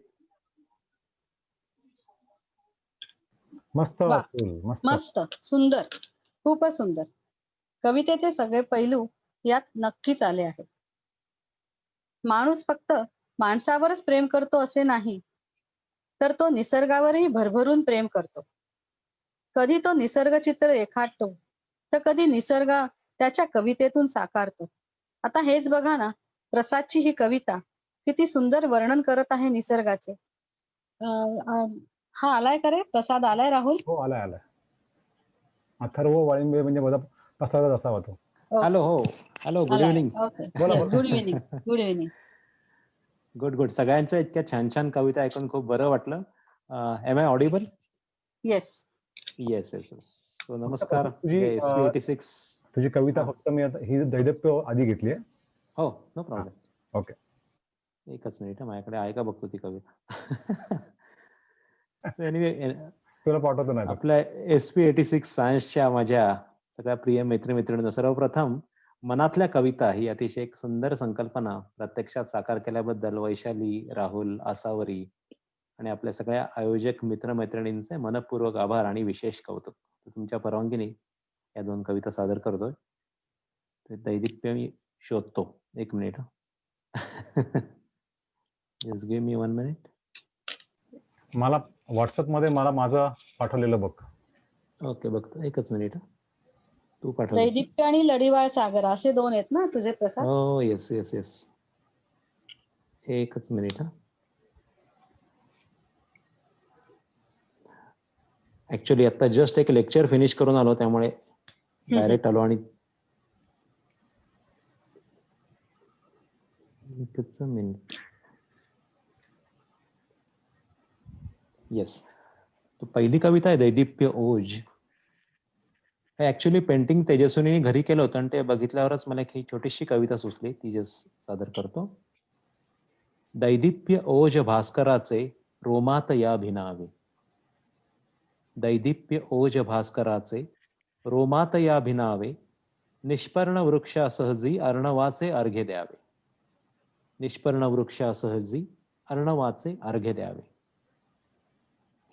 मस्त वा, अतुल, मस्त. मस्त, सुंदर, खूपच सुंदर. कवितेचे सगळे पैलू यात नक्कीच आले आहेत. माणूस फक्त माणसावरच प्रेम करतो असे नाही, तर तो निसर्गावरही भरभरून प्रेम करतो. कधी तो निसर्ग चित्र रेखाटतो, तर कधी निसर्ग त्याच्या कवितेतून साकारतो. आता हेच बघा ना, प्रसादची ही कविता किती सुंदर वर्णन करत आहे निसर्गाचे. हा आलाय का रे? प्रसाद आलाय राहुल? हो, आलाय आलाय. अथर्व वाळिंबे म्हणजे माझा प्रसादच असावा तो. हॅलो, हो हॅलो, गुड इव्हनिंग. ओके, बोला, येस, बोला. Good evening. Good evening. Good good. सगळ्यांच्या इतक्या छान छान कविता ऐकून खूप बरं वाटलं. Am I audible? Yes. Yes yes. So फक्त नमस्कार. तुझी SP86. तुझी कविता हा. फक्त मी आता ही दैदप्य आधी घेतली आहे. हो, नो प्रॉब्लेम. ओके. एकच मिनिट, माझ्याकडे आहे का बघतो ती कविता. एनिवे, तुला पाठवतो नाही तर. आपल्या SP86 सायन्सच्या माझ्या सगळ्या प्रिय मित्रमैत्रिणींनो, सर्वप्रथम मनातल्या कविता ही अतिशय एक सुंदर संकल्पना प्रत्यक्षात साकार केल्याबद्दल वैशाली, राहुल, आसावरी आणि आपल्या सगळ्या आयोजक मित्रमैत्रिणींचे मनपूर्वक आभार आणि विशेष कौतुक. तुमच्या परवानगीने या 2 कविता सादर करतोय. ते दैदिप्य मी शोधतो. एक minute. Just give me 1 minute. मला व्हॉट्सअप मध्ये मला माझं पाठवलेलं बघ. ओके, बघतो. एकच मिनिट. तू पाठवलं? दैदिप्य आणि लढीवाळ सागर असे 2 आहेत ना तुझे प्रसाद? हो, येस येस येस. एकच मिनिट. ऍक्च्युली आता जस्ट एक लेक्चर फिनिश करून आलो, त्यामुळे डायरेक्ट आलो आणि एकच मिनिट. येस. तो पहिली कविता आहे दैदिप्य ओज. हे ऍक्च्युली पेंटिंग तेजस्विनी घरी केलं होतं आणि ते बघितल्यावरच मला एक ही छोटीशी कविता सुचली, ती जस्ट सादर करतो. दैदिप्य ओज भास्कराचे रोमात या भिनावे. दैदिप्य ओज भास्कराचे रोमात या भिनावे. निष्पर्ण वृक्षासहजी अर्णवाचे अर्घ्य द्यावे. निष्पर्ण वृक्षासहजी अर्णवाचे अर्घ्य द्यावे.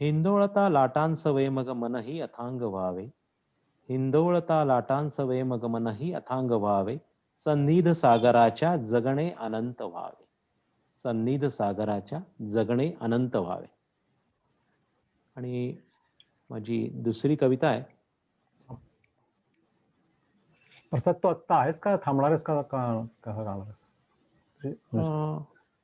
हिंदोळता लाटांसवे मग मनही अथांग व्हावे. हिंदोळता लाटांसवे मग मनही अथांग व्हावे. सन्निध सागराच्या जगणे अनंत व्हावे. सन्निध सागराच्या जगणे अनंत व्हावे. आणि माझी दुसरी कविता आहे. प्रसाद, तू आत्ता आहेस का, थांबणार आहेस का,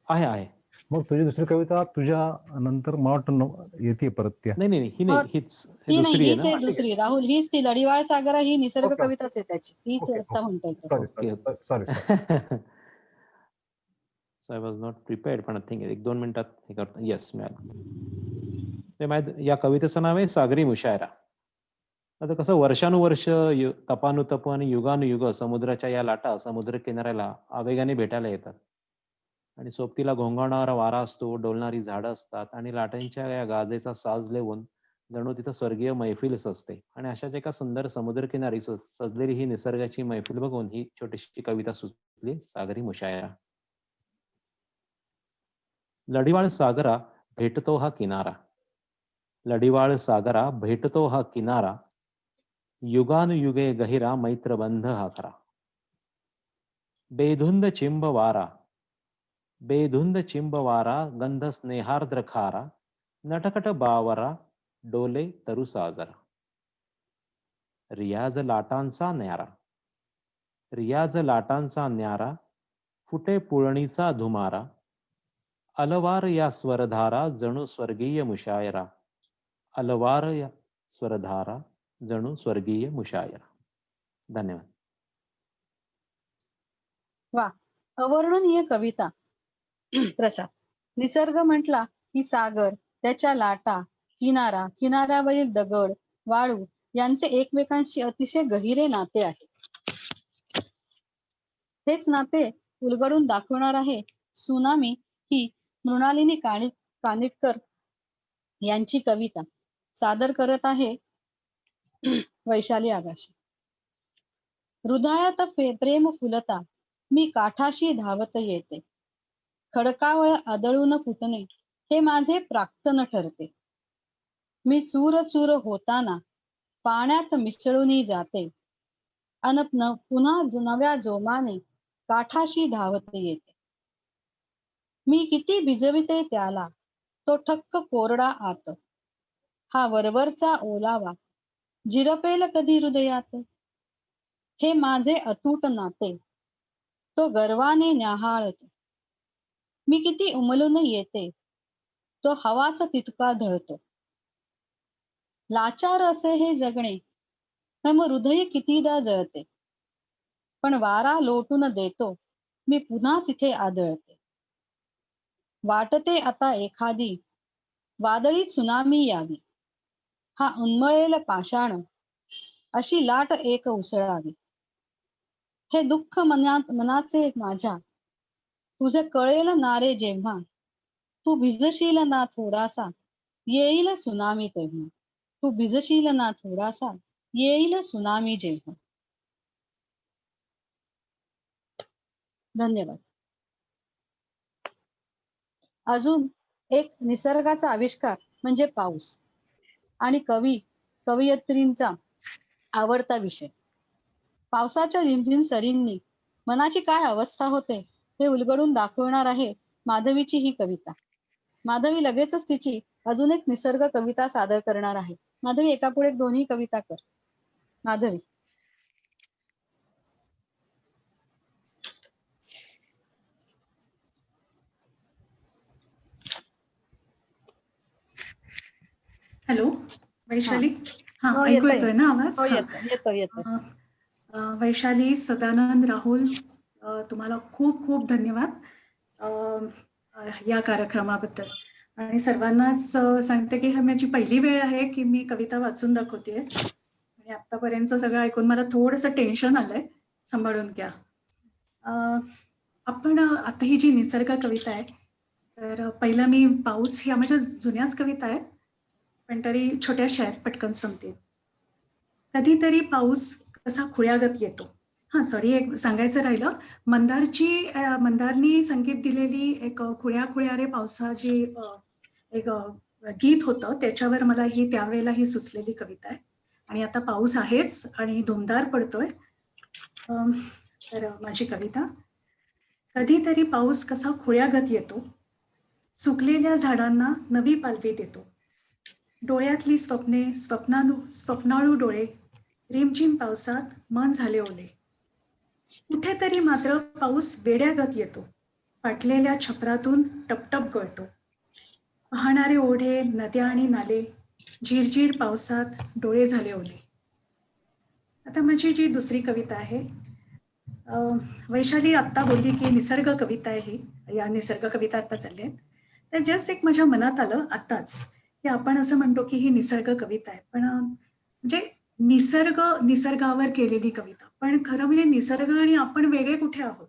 आहे आहे. मग तुझी दुसरी कविता तुझ्या नंतर मला वाटतं येते परत त्या. नाही नाही, ही नाही, हीच ती नाही, दुसरी आहे हीच ना. आहे दुसरी. राहुल, हीच ती लढिवाळ सागरा, ही निसर्ग कविताच आहे त्याची, हीच आता म्हणतोय. Sorry. So I was not prepared, पण आय थिंक 1-2 मिनिटात हे करतो. येस, मिळालं. या कवितेचं नाव आहे सागरी मुशायरा. आता कसं वर्षानुवर्ष तपानुतप आणि युगानुयुग समुद्राच्या या लाटा समुद्र किनाऱ्याला आवेगाने भेटायला येतात. आणि सोबतीला घोंघावणारा वारा असतो, डोलणारी झाडं असतात आणि लाटांच्या या गाजेचा साज लेवून जणू तिथं स्वर्गीय मैफिलच असते. आणि अशाच एका सुंदर समुद्रकिनारी सजलेली ही निसर्गाची मैफिल बघून ही छोटीशी कविता सुचली, सागरी मुशायरा. लढिवाळ सागरा भेटतो हा किनारा. लढिवाळ सागरा भेटतो हा किनारा. युगानुयुगे गहिरा मैत्रबंध हा खरा. बेधुंद चिंब वारा. बेधुंद चिंब वारा गंध स्नेहार्द्र खारा. नटखट बावरा डोले तरु साजरा. रियाज लाटांचा न्यारा. रियाज लाटांचा न्यारा. फुटे पुळणीचा धुमारा. अलवार या स्वरधारा जणू स्वर्गीय मुशायरा. अलवार या स्वरधारा जणू स्वर्गीय मुशायरा. धन्यवाद. वा, अवर्णनीय कविता. प्रसाद, निसर्ग म्हटला की सागर, त्याच्या लाटा, किनारा, किनाऱ्यावरील दगड, वाळू यांचे एकमेकांशी अतिशय गहिरे नाते आहे. हेच नाते उलगडून दाखवणार आहे सुनामी ही मृणालिनी कानिटकर यांची कविता. सादर करत आहे वैशाली आगाशे. हृदयात प्रेम फुलता मी काठाशी धावत येते. खडकावळ आदळून फुटणे हे माझे प्राक्तन ठरते. मी चूर चूर होताना पाण्यात मिसळून जाते. अन पुन्हा नव्या जोमाने काठाशी धावत येते. मी किती भिजविते त्याला, तो ठक्क कोरडा आत. हा वरवरचा ओलावा जिरपेल कधी हृदयात. हे माझे अतूट नाते, तो गर्वाने न्याहाळतो. मी किती उमलून येते, तो हवाच तितका धळतो. लाचार असे हे जगणे, मग हृदय कितीदा जळते. पण वारा लोटून देतो, मी पुन्हा तिथे आदळते. वाटते आता एखादी वादळी सुनामी यावी. हा उन्मळेल पाषाण, अशी लाट एक उसळावी. हे दुःख मनाचे माझ्या, तुझे कळेल ना रे जेव्हा. तू भिजशील ना थोडासा, येईल सुनामी तेव्हा. तू भिजशील ना थोडासा, येईल सुनामी जेव्हा. धन्यवाद. अजून एक निसर्गाचा आविष्कार म्हणजे पाऊस आणि कवयित्रींचा आवडता विषय. पावसाच्या रिमझिम सरींनी मनाची काय अवस्था होते हे उलगडून दाखवणार आहे माधवीची ही कविता. माधवी लगेचच तिची अजून एक निसर्ग कविता सादर करणार आहे. माधवी, एकापुढे दोन्ही कविता कर. माधवी. हॅलो वैशाली. हा, हो, ऐकू येतोय ना आवाज? हो, हा. येतो. वैशाली, सदानंद, राहुल, तुम्हाला खूप खूप धन्यवाद या कार्यक्रमाबद्दल. आणि सर्वांनाच सांगते की हा माझी पहिली वेळ आहे की मी कविता वाचून दाखवते आणि आतापर्यंत सगळं ऐकून मला थोडंसं टेन्शन आलंय. सांभाळून घ्या. आपण आता ही जी निसर्ग कविता आहे, तर पहिलं मी पाऊस ह्या माझ्या जुन्याच कविता आहेत, पण तरी छोट्याशा आहेत, पटकन सांगते. कधीतरी पाऊस कसा खुळ्यागत येतो. हां, सॉरी, एक सांगायचं राहिलं. मंदारनी संगीत दिलेली एक खुळ्या खुळ्या रे पावसा जी एक गीत होतं, त्याच्यावर मला ही त्यावेळेला ही सुचलेली कविता आहे. आणि आता पाऊस आहेच आणि धुमधार पडतोय. तर माझी कविता. कधीतरी पाऊस कसा खुळ्यागत येतो, सुकलेल्या झाडांना नवी पालवी देतो. डोळ्यातली स्वप्ने स्वप्नाळू डोळे, रिमझिम पावसात मन झाले ओले. कुठेतरी मात्र पाऊस वेड्यागत येतो, फाटलेल्या छपरातून टपटप गळतो. वाहणारे ओढे, नद्या आणि नाले, झिरझिर पावसात डोळे झाले ओले. आता माझी जी दुसरी कविता आहे, वैशाली आत्ता बोलली की निसर्ग कविता आहे ही, या निसर्ग कविता आत्ता चालल्या आहेत. तर जस्ट एक माझ्या मनात आलं आत्ताच की आपण असं म्हणतो की ही निसर्ग कविता आहे, पण म्हणजे निसर्गावर केलेली कविता. पण खरं म्हणजे निसर्ग आणि आपण वेगळे कुठे आहोत?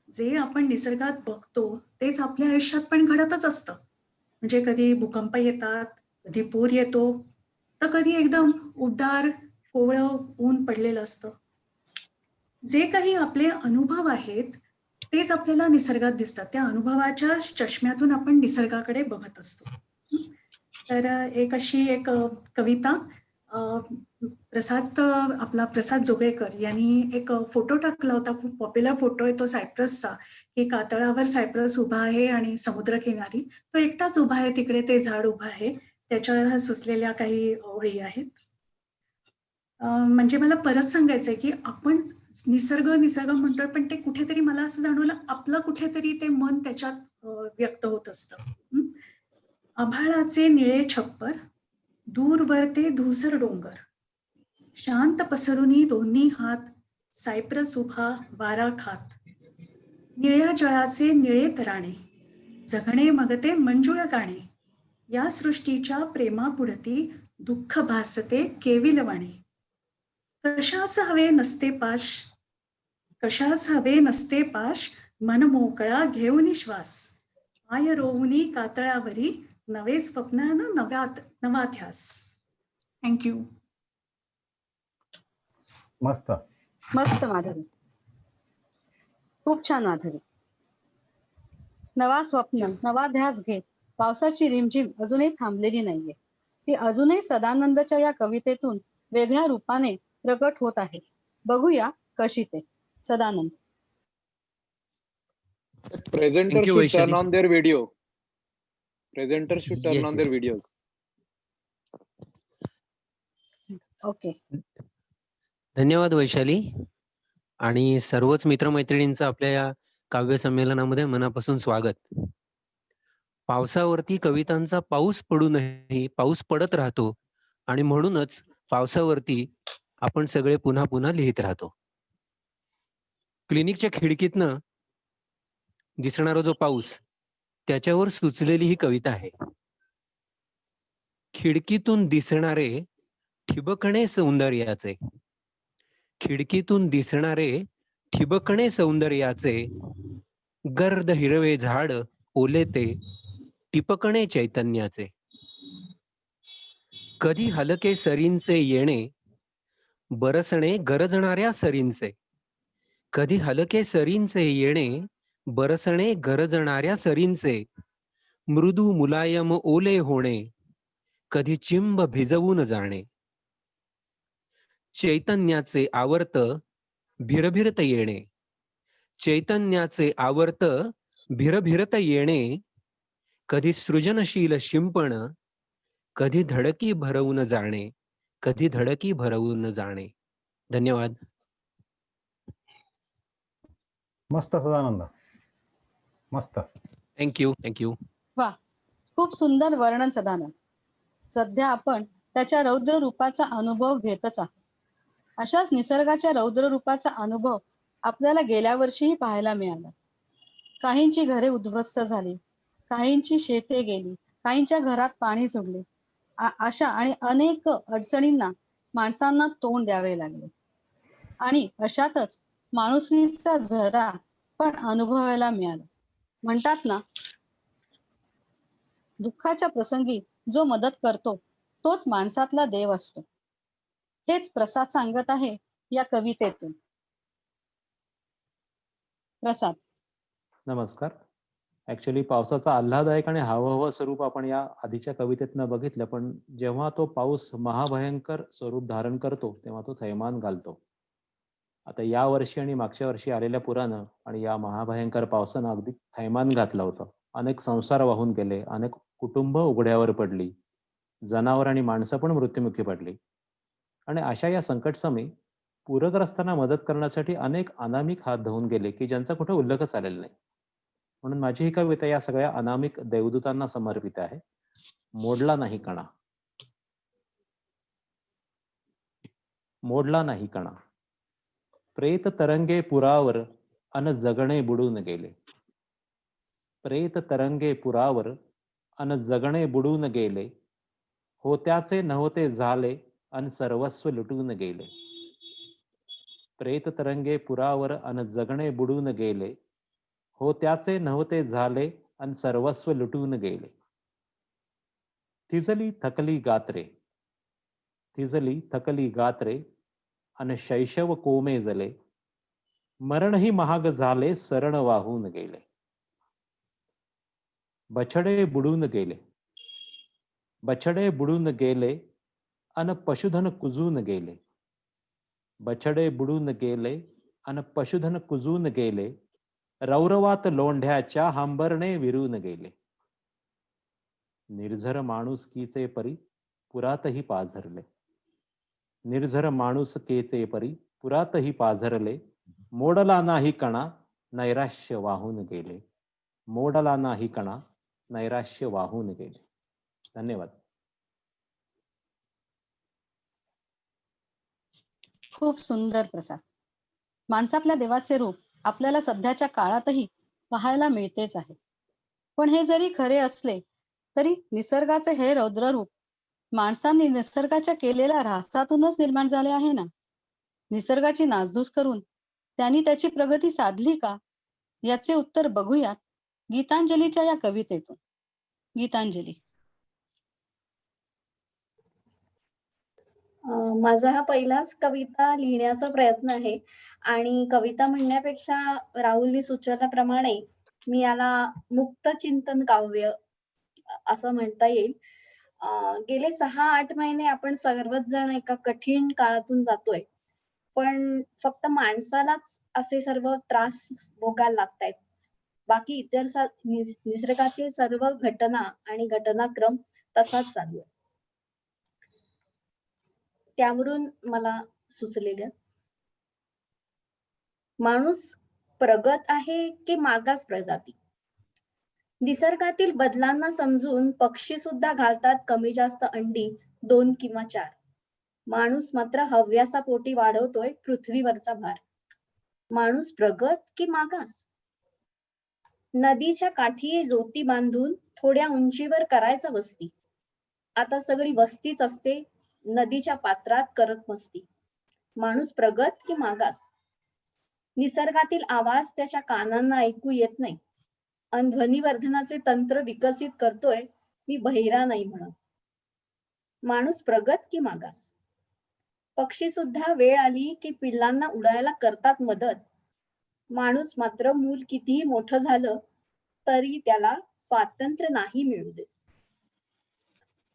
जे आपण निसर्गात बघतो तेच आपल्या आयुष्यात पण घडतच असतं. म्हणजे कधी भूकंप येतात, कधी पूर येतो, तर कधी एकदम उबदार कोवळं ऊन पडलेलं असतं. जे काही आपले अनुभव आहेत तेच आपल्याला निसर्गात दिसतात. त्या अनुभवाच्या चष्म्यातून आपण निसर्गाकडे बघत असतो. तर एक अशी एक कविता, आपला प्रसाद जोगळेकर यांनी एक फोटो टाकला होता, खूप पॉप्युलर फोटो आहे तो सायप्रसचा, की कातळावर सायप्रस उभा आहे आणि समुद्रकिनारी तो एकटाच उभा आहे, तिकडे ते झाड उभं आहे, त्याच्यावर सुचलेल्या काही ओळी आहेत. म्हणजे मला परत सांगायचंय की आपण निसर्ग म्हणतोय, पण ते कुठेतरी मला असं जाणवलं आपलं कुठेतरी ते मन त्याच्यात व्यक्त होत असतं. आभाळाचे निळे छप्पर, दूरवर ते धूसर डोंगर, शांत पसरुनी दोन्ही हात, सायप्रस उभा वारा खात. निळ्या जळाचे निळे तराणे, जगणे मगते मंजुळ गाणे. या सृष्टीच्या प्रेमापुढती दुःख भासते केविलवाणे. कशास हवे नसते पाश, मन मोकळा घेऊन श्वास. पाय रोवुनी कातळावरी, नवे स्वप्नान नवा ध्यास. थँक्यू. मस्त. मस्त माधवी, खूप छान माधवी. नवा स्वप्न, नवा ध्यास घे. पावसाची रिमझिम अजूनही थांबलेली नाहीये. ती अजूनही सदानंदच्या या कवितेतून वेगळ्या रूपाने प्रकट होत आहे. बघूया कशी ते. Sadanand. Presenter Thank you, should Vaishali. turn on their video. Presenter should turn Yes, on their yes. videos. Okay. धन्यवाद वैशाली आणि सर्वच मित्रमैत्रिणींचं आपल्या या काव्य संमेलनामध्ये मनापासून स्वागत. पावसावरती कवितांचा पाऊस पडूनही पाऊस पडत राहतो आणि म्हणूनच पावसावरती आपण सगळे पुन्हा पुन्हा लिहित राहतो. क्लिनिकच्या खिडकीतनं दिसणारा जो पाऊस, त्याच्यावर सुचलेली ही कविता आहे. खिडकीतून दिसणारे ठिबकणे सौंदर्याचे, खिडकीतून दिसणारे ठिबकणे सौंदर्याचे, गर्द हिरवे झाड ओले ते टिपकणे चैतन्याचे. कधी हलके सरींचे येणे, बरसणे गरजणाऱ्या सरींचे, कधी हलके सरींचे येणे, बरसणे गरजणाऱ्या सरींचे, मृदू मुलायम ओले होणे, कधी चिंब भिजवून जाणे. चैतन्याचे आवर्त भिरभिरत येणे, चैतन्याचे आवर्त भिरभिरत येणे, कधी सृजनशील शिंपण, कधी धडकी भरवून जाणे, कधी धडकी भरवून जाणे. धन्यवाद. मस्त सदानंद, मस्त. थँक्यू. वा, खूप सुंदर वर्णन सदानंद. सध्या आपण त्याच्या रौद्र रूपाचा अनुभव घेतच आहोत. अशाच निसर्गाच्या रौद्र रूपाचा अनुभव आपल्याला गेल्या वर्षीही पाहायला मिळाला. काहींची घरे उद्ध्वस्त झाली, काहींची शेते गेली काहींच्या घरात पाणी सोडले. अशा आणि अनेक अडचणींना माणसांना तोंड द्यावे लागले. आणि अशातच माणुसकीचा झरा पण अनुभवायला मिळाला. म्हणतात ना, दुःखाच्या प्रसंगी जो मदत करतो तोच माणसातला देव असतो. हेच प्रसाद सांगत आहे या कवितेतून. प्रसाद. नमस्कार. ऍक्च्युली पावसाचा आल्हाददायक आणि हावभाव स्वरूप आपण या आधीच्या कवितेतनं बघितलं, पण जेव्हा तो पाऊस महाभयंकर स्वरूप धारण करतो तेव्हा तो थैमान घालतो. आता या वर्षी आणि मागच्या वर्षी आलेल्या पुरानं आणि या महाभयंकर पावसानं अगदी थैमान घातलं होतं. अनेक संसार वाहून गेले, अनेक कुटुंब उघड्यावर पडली, जनावर आणि माणसं पण मृत्युमुखी पडली. आणि अशा या संकटसमयी पूरग्रस्तांना मदत करण्यासाठी अनेक अनामिक हात धुवून गेले की ज्यांचा कुठे उल्लेखच आलेला नाही. म्हणून माझी ही कविता या सगळ्या अनामिक देवदूतांना समर्पित आहे. मोडला नाही कणा. मोडला नाही कणा. प्रेत तरंगे पुरावर अन जगणे बुडून गेले. प्रेत तरंगे पुरावर अन जगणे बुडून गेले. होत्याचे नव्हते झाले अन सर्वस्व लुटून गेले. प्रेत तरंगे पुरावर अन जगणे बुडून गेले. होत्याचे नव्हते झाले अन सर्वस्व लुटून गेले. थिजली थकली गात्रे. थिजली थकली गात्रे अन शैशव कोमे जले. मरणही महाग झाले सरण वाहून गेले. बछडे बुडून गेले. बछडे बुडून गेले अन पशुधन कुजून गेले. बछडे बुडून गेले अन पशुधन कुजून गेले. रौरवात लोंढ्याच्या हंबरणे विरून गेले. निर्झर माणुसकीचे परी पुरातही पाझरले. निर्झर माणुसकीचे परी पुरातही पाझरले. मोडला नाही कणा नैराश्य वाहून गेले. मोडला नाही कणा नैराश्य वाहून गेले. धन्यवाद. खूप सुंदर प्रसाद. माणसातल्या देवाचे रूप आपल्याला सध्याच्या काळातही पाहायला मिळतेच आहे. पण हे जरी खरे असले तरी निसर्गाचे हे रौद्र रूप माणसांनी निसर्गाच्या केलेल्या ऱ्हासातूनच निर्माण झाले आहे ना. निसर्गाची नासधूस करून त्यांनी त्याची प्रगती साधली का, याचे उत्तर बघूयात गीतांजलीच्या या कवितेतून. गीतांजली. माझा हा पहिलाच कविता लिहिण्याचा प्रयत्न आहे आणि कविता म्हणण्यापेक्षा राहुलनी सुचवल्याप्रमाणे मी याला मुक्त चिंतन काव्य असं म्हणता येईल. गेले 6-8 महिने आपण सर्वच जण एका कठीण काळातून जातोय, पण फक्त माणसालाच असे सर्व त्रास भोगायला लागतायत. बाकी इतर निसर्गातील सर्व घटना आणि घटनाक्रम तसाच चालू आहे. त्यावरून मला सुचलेलं, माणूस प्रगत आहे की मागास प्रजाती. निसर्गातील बदलांना समजून पक्षी सुद्धा घालतात कमी जास्त अंडी 2 किंवा 4. माणूस मात्र हव्यासा पोटी वाढवतोय पृथ्वीवरचा भार. माणूस प्रगत की मागास? नदीच्या काठी जोती बांधून थोड्या उंचीवर करायचा वस्ती. आता सगळी वस्तीच असते नदीच्या पात्रात करत मस्ती. माणूस प्रगत की मागास? निसर्गातील आवाज त्याच्या कानांना ऐकू येत नाही अन ध्वनिवर्धनाचे तंत्र विकसित करतोय मी बहिरा नाही म्हणत. माणूस प्रगत की मागास? पक्षी सुद्धा वेळ आली की पिल्लांना उडायला करतात मदत. माणूस मात्र मूल कितीही मोठं झालं तरी त्याला स्वातंत्र्य नाही मिळू देत.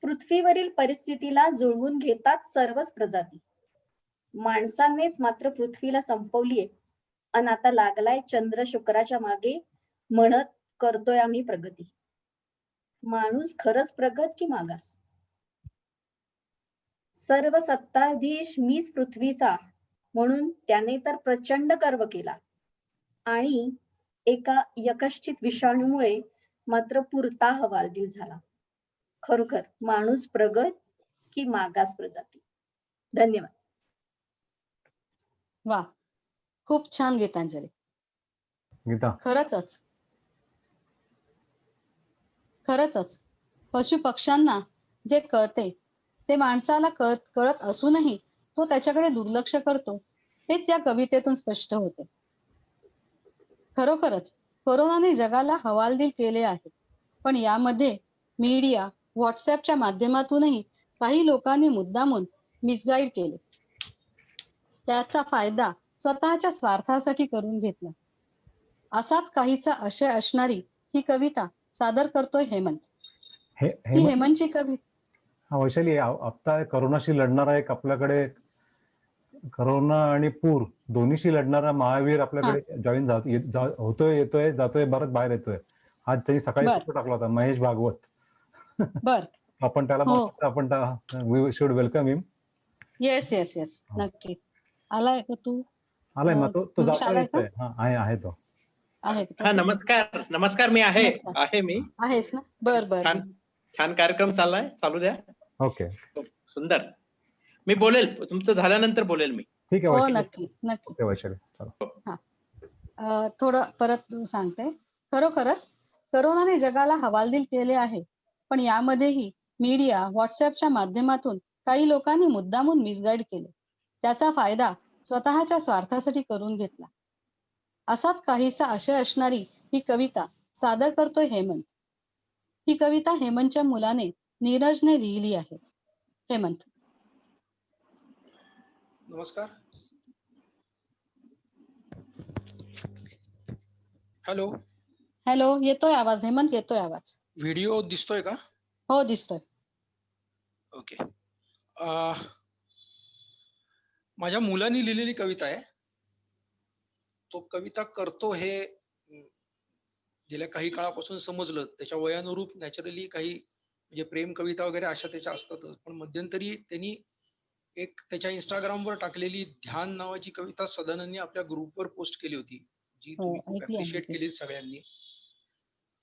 पृथ्वीवरील परिस्थितीला जुळवून घेतात सर्वच प्रजाती. माणसांनीच मात्र पृथ्वीला संपवलीये अन आता लागलाय चंद्र शुक्राच्या मागे म्हणत करतोय आम्ही प्रगती. माणूस खरंच प्रगत की मागास? सर्व सत्ताधीश मीच पृथ्वीचा म्हणून त्याने तर प्रचंड गर्व केला आणि एका यकश्चित विषाणूमुळे मात्र पुरता हवालदिल झाला. खरोखर माणूस प्रगत की मागास प्रजाती? धन्यवाद. वा, खूप छान गीतांजली. गीता. खरंच पशु पक्ष्यांना जे कळते ते माणसाला कळत असूनही तो त्याच्याकडे दुर्लक्ष करतो, हेच या कवितेतून स्पष्ट होते. खरोखरच कोरोनाने जगाला हवालदिल केले आहे, पण यामध्ये मीडिया, व्हॉट्सअपच्या माध्यमातूनही काही लोकांनी मुद्दामून मिसगाईड केले. त्याचा फायदा स्वतःच्या स्वार्थासाठी करून घेतला. असाच काहीसा आशय असणारी ही कविता सादर करतोय हेमंत. ही हेमंत हेमंतची कविता. हा वैशाली, आता करोनाशी लढणारा एक आपल्याकडे, करोना आणि पूर दोन्हीशी लढणारा महावीर आपल्याकडे जॉईन होतोय, येतोय, जातोय, परत बाहेर येतोय. आज त्यांनी सकाळी बर. फोटो टाकला होता, महेश भागवत. बर. आपण त्याला हो. We should welcome him. Yes yes yes, नक्कीच. आलाय का तू? आलाय मग तो महेश जातोय, आलाय का? येतोय. हा आहे तो. आहे का? हा, नमस्कार. नमस्कार, मी आहे. नमस्कार. आहे मी. आहेस ना? बर बर छान छान कार्यक्रम चाललाय, चालू द्या. ओके, सुंदर. मी बोलेल, तुमचं झाल्यानंतर बोलेल मी. ठीक आहे हो, वैशाली. नक्की नक्की. ओके वैशाली, चला. थोडं परत सांगते. खरोखरच करोनाने जगाला हवालदिल केले आहे, पण यामध्येही मीडिया, व्हॉट्सअपच्या माध्यमातून काही लोकांनी मुद्दामून मिसगाईड केले. त्याचा फायदा स्वतःच्या स्वार्थासाठी करून घेतला. असाच काहीसा आशय असणारी ही कविता सादर करतोय हेमंत. ही कविता हेमंतच्या मुलाने नीरजने लिहिली आहे. हेमंत. नमस्कार. हॅलो. हॅलो, येतोय आवाज हेमंत? येतोय आवाज. व्हिडिओ दिसतोय का? हो, दिसतोय. ओके. माझ्या मुलाने लिहिलेली कविता आहे. तो कविता करतो हे गेल्या काही काळापासून समजलं. त्याच्या वयानुरूप नॅचरली काही म्हणजे प्रेम कविता वगैरे अशा त्याच्या असतातच, पण मध्यंतरी त्यांनी एक त्याच्या इंस्टाग्रामवर टाकलेली ध्यान नावाची कविता सदानंदनी आपल्या ग्रुपवर पोस्ट केली होती, जी हो, तुम्ही खूप ऐकली आहे अप्रिशिएट ती. केली सगळ्यांनी.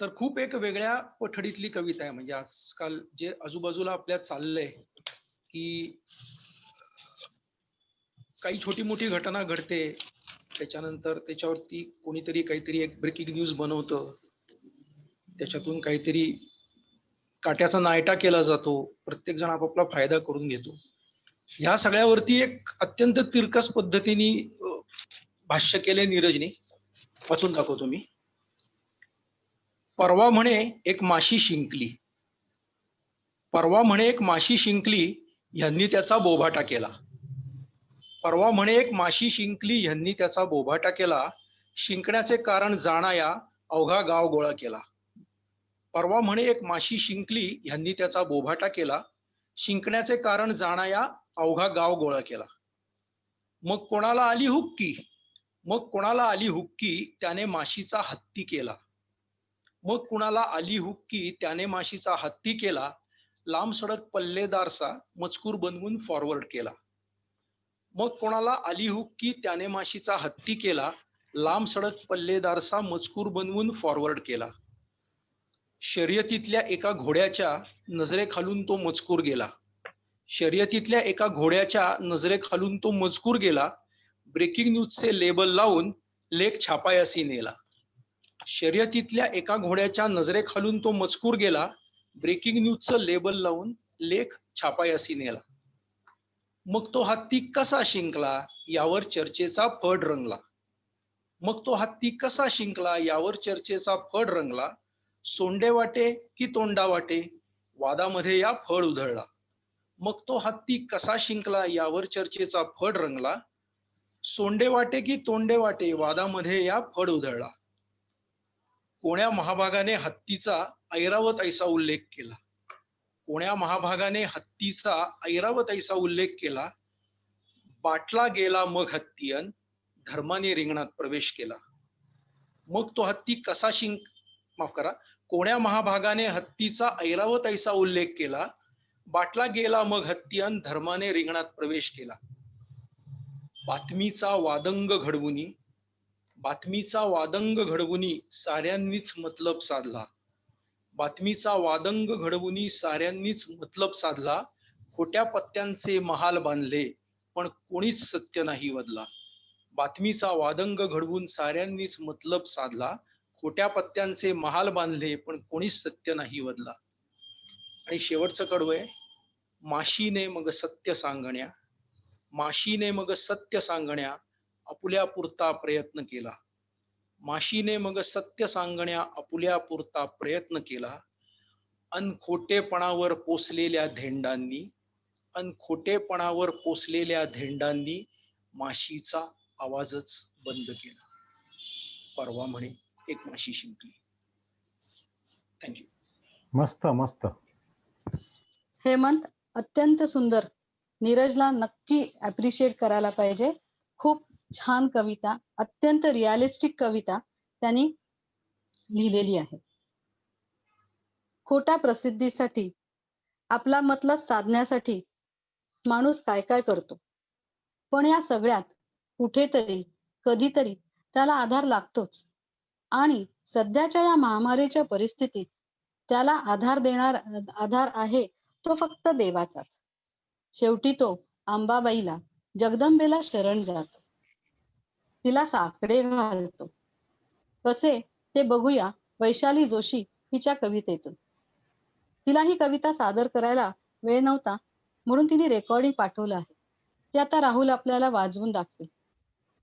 तर खूप एक वेगळ्या पठडीतली कविता आहे. म्हणजे आजकाल जे आजूबाजूला आपल्या चाललंय की काही छोटी मोठी घटना घडते, त्याच्यानंतर त्याच्यावरती कोणीतरी काहीतरी एक ब्रेकिंग न्यूज बनवतं, त्याच्यातून काहीतरी काट्याचा नायटा केला जातो, प्रत्येक जण आपापला फायदा करून घेतो. ह्या सगळ्यावरती एक अत्यंत तिरकस पद्धतीने भाष्य केले नीरजने. वाचून दाखवतो मी. परवा म्हणे एक माशी शिंकली, परवा म्हणे एक माशी शिंकली, ह्यांनी त्याचा बोभाटा केला. परवा म्हणे एक माशी शिंकली, ह्यांनी त्याचा बोभाटा केला. शिंकण्याचे कारण जाणाया अवघा गाव गोळा केला. परवा म्हणे एक माशी शिंकली, ह्यांनी त्याचा बोभाटा केला. शिंकण्याचे कारण जाणाया अवघा गाव गोळा केला. मग कोणाला आली हुक्की, मग कोणाला आली हुक्की, त्याने माशीचा हत्ती केला. मग कुणाला आली हुक्की, त्याने माशीचा हत्ती केला. लांब सडक पल्लेदारसा मजकूर बनवून फॉरवर्ड केला. मग कोणाला आली हुक्की, त्याने माशीचा हत्ती केला. लांब सडक पल्लेदारसा मजकूर बनवून फॉरवर्ड केला. शर्यतीतल्या एका घोड्याच्या नजरेखालून तो मजकूर गेला. शर्यतीतल्या एका घोड्याच्या नजरेखालून तो मजकूर गेला. ब्रेकिंग न्यूजचे लेबल लावून लेख छापायासी नेला. शर्यतीतल्या एका घोड्याच्या नजरेखालून तो मजकूर गेला. ब्रेकिंग न्यूजचं लेबल लावून लेख छापायासी नेला. मग तो हत्ती कसा शिंकला, यावर चर्चेचा फड रंगला. मग तो हत्ती कसा शिंकला, यावर चर्चेचा फड रंगला. सोंडे वाटे की तोंडा वाटे, वादामध्ये या फड उधळला. मग तो हत्ती कसा शिंकला, यावर चर्चेचा फड रंगला. सोंडे वाटे की तोंडे वाटे, वादामध्ये या फड उधळला. कोण्या महाभागाने हत्तीचा ऐरावत ऐसा उल्लेख केला. कोण्या महाभागाने हत्तीचा ऐरावत ऐसा उल्लेख केला. बाटला गेला मग हत्तीयन, धर्माने रिंगणात प्रवेश केला. मग तो हत्ती कसा कोण्या महाभागाने हत्तीचा ऐरावत ऐसा उल्लेख केला. बाटला गेला मग हत्तीयन, धर्माने रिंगणात प्रवेश केला. बातमीचा वादंग घडवुनी, बातमीचा वादंग घडवुनी साऱ्यांनीच मतलब साधला. बातमीचा वादंग घडवुनी साऱ्यांनीच मतलब साधला. खोट्या पत्त्यांचे महाल बांधले, पण कोणीच सत्य नाही वदला. बातमीचा वादंग घडवून साऱ्यांनीच मतलब साधला. खोट्या पत्त्यांचे महाल बांधले, पण कोणीच सत्य नाही वदला. आणि शेवटचं कडवं आहे, माशीने मग सत्य सांगण्या, माशीने मग सत्य सांगण्या आपुल्या पुरता प्रयत्न केला, माशीने मग सत्य सांगण्या आपुल्या पुरता प्रयत्न केला. अन खोटेपणावर पोसलेल्या धेंडांनी, अन खोटेपणावर पोसलेल्या धेंडांनी माशीचा आवाजच बंद केला. परवा म्हणे एक माशी शिंकली. थँक्यू. मस्त मस्त. हेमंत, अत्यंत सुंदर. नीरजला नक्की अप्रिशिएट करायला पाहिजे. खूप छान कविता, अत्यंत रिअलिस्टिक कविता त्यांनी लिहिलेली आहे. खोट्या प्रसिद्धीसाठी, आपला मतलब साधण्यासाठी माणूस काय काय करतो, पण या सगळ्यात कुठेतरी कधीतरी त्याला आधार लागतोच. आणि सध्याच्या या महामारीच्या परिस्थितीत त्याला आधार आहे तो फक्त देवाचाच. शेवटी तो अंबाबाईला, जगदंबेला शरण जातो, तिला साकडे घालतो. कसे ते बघूया वैशाली जोशी हिच्या कवितेतून. तिला ही कविता सादर करायला वेळ नव्हता म्हणून तिने रेकॉर्डिंग पाठवलं आहे. ते आता राहुल आपल्याला वाजवून दाखवेल.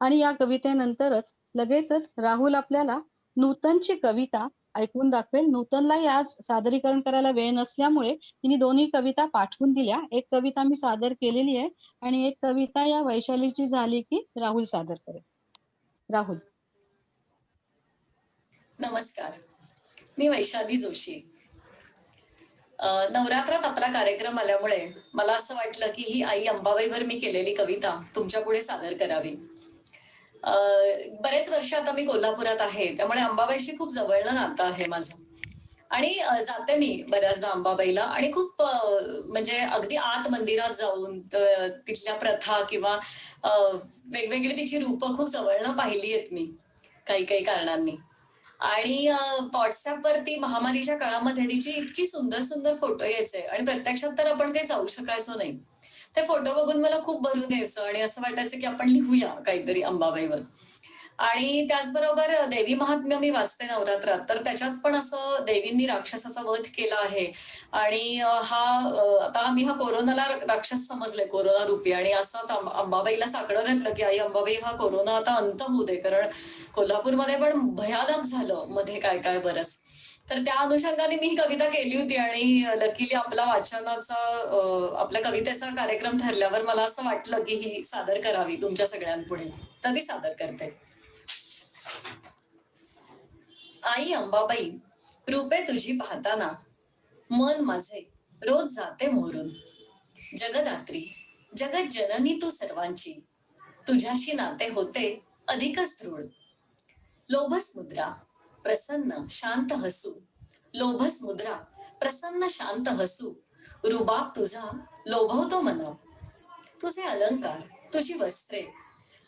आणि या कवितेनंतरच लगेचच राहुल आपल्याला नूतनची कविता ऐकून दाखवेल. नूतनलाही आज सादरीकरण करायला वेळ नसल्यामुळे तिने दोन्ही कविता पाठवून दिल्या. एक कविता मी सादर केलेली आहे आणि एक कविता या वैशालीची झाली की राहुल सादर करेल. राहुल. नमस्कार, मी वैशाली जोशी. नवरात्रात आपला कार्यक्रम आल्यामुळे मला असं वाटलं की ही आई अंबाबाईवर मी केलेली कविता तुमच्या पुढे सादर करावी. बरेच वर्ष आता मी कोल्हापुरात आहे, त्यामुळे अंबाबाईशी खूप जवळनं नातं आहे माझं. आणि जाते मी बऱ्याचदा अंबाबाईला आणि खूप म्हणजे अगदी आत मंदिरात जाऊन तिथल्या प्रथा किंवा वेगवेगळी तिची रूपं खूप जवळनं पाहिली आहेत मी काही काही कारणांनी. आणि व्हॉट्सअपवरती महामारीच्या काळामध्ये तिची इतकी सुंदर सुंदर फोटो यायचे आणि प्रत्यक्षात तर आपण काही जाऊ शकायचो नाही. ते फोटो बघून मला खूप भरून यायचं आणि असं वाटायचं की आपण लिहूया काहीतरी अंबाबाईवर. आणि त्याचबरोबर देवी महात्म्य मी वाचते नवरात्रात, तर त्याच्यात पण असं देवींनी राक्षसाचा वध केला आहे. आणि आता आम्ही हा कोरोनाला राक्षस समजले, कोरोना रूपी, आणि असाच अंबाबाईला साकडं घातलं की आई अंबाबाई हा कोरोना आता अंत होऊ दे, कारण कोल्हापूरमध्ये पण भयानक झालं मध्ये काय काय बरंच. तर त्या अनुषंगाने मी ही कविता केली होती आणि लकीली आपल्या कवितेचा कार्यक्रम ठरल्यावर मला असं वाटलं की ही सादर करावी तुमच्या सगळ्यांपुढे, तर ती सादर करते. आई अंबाबाई, रूपे तुझी पाहताना मन माझे रोज जाते मोरून. जगदात्री, जगत जननी तू सर्वांची, तुझ्याशी नाते होते अधिकच दृढ. लोभस मुद्रा प्रसन्न शांत हसू, लोभस मुद्रा प्रसन्न शांत हसू, रुबाब तुझा लोभवतो मन. तुझे अलंकार, तुझी वस्त्रे,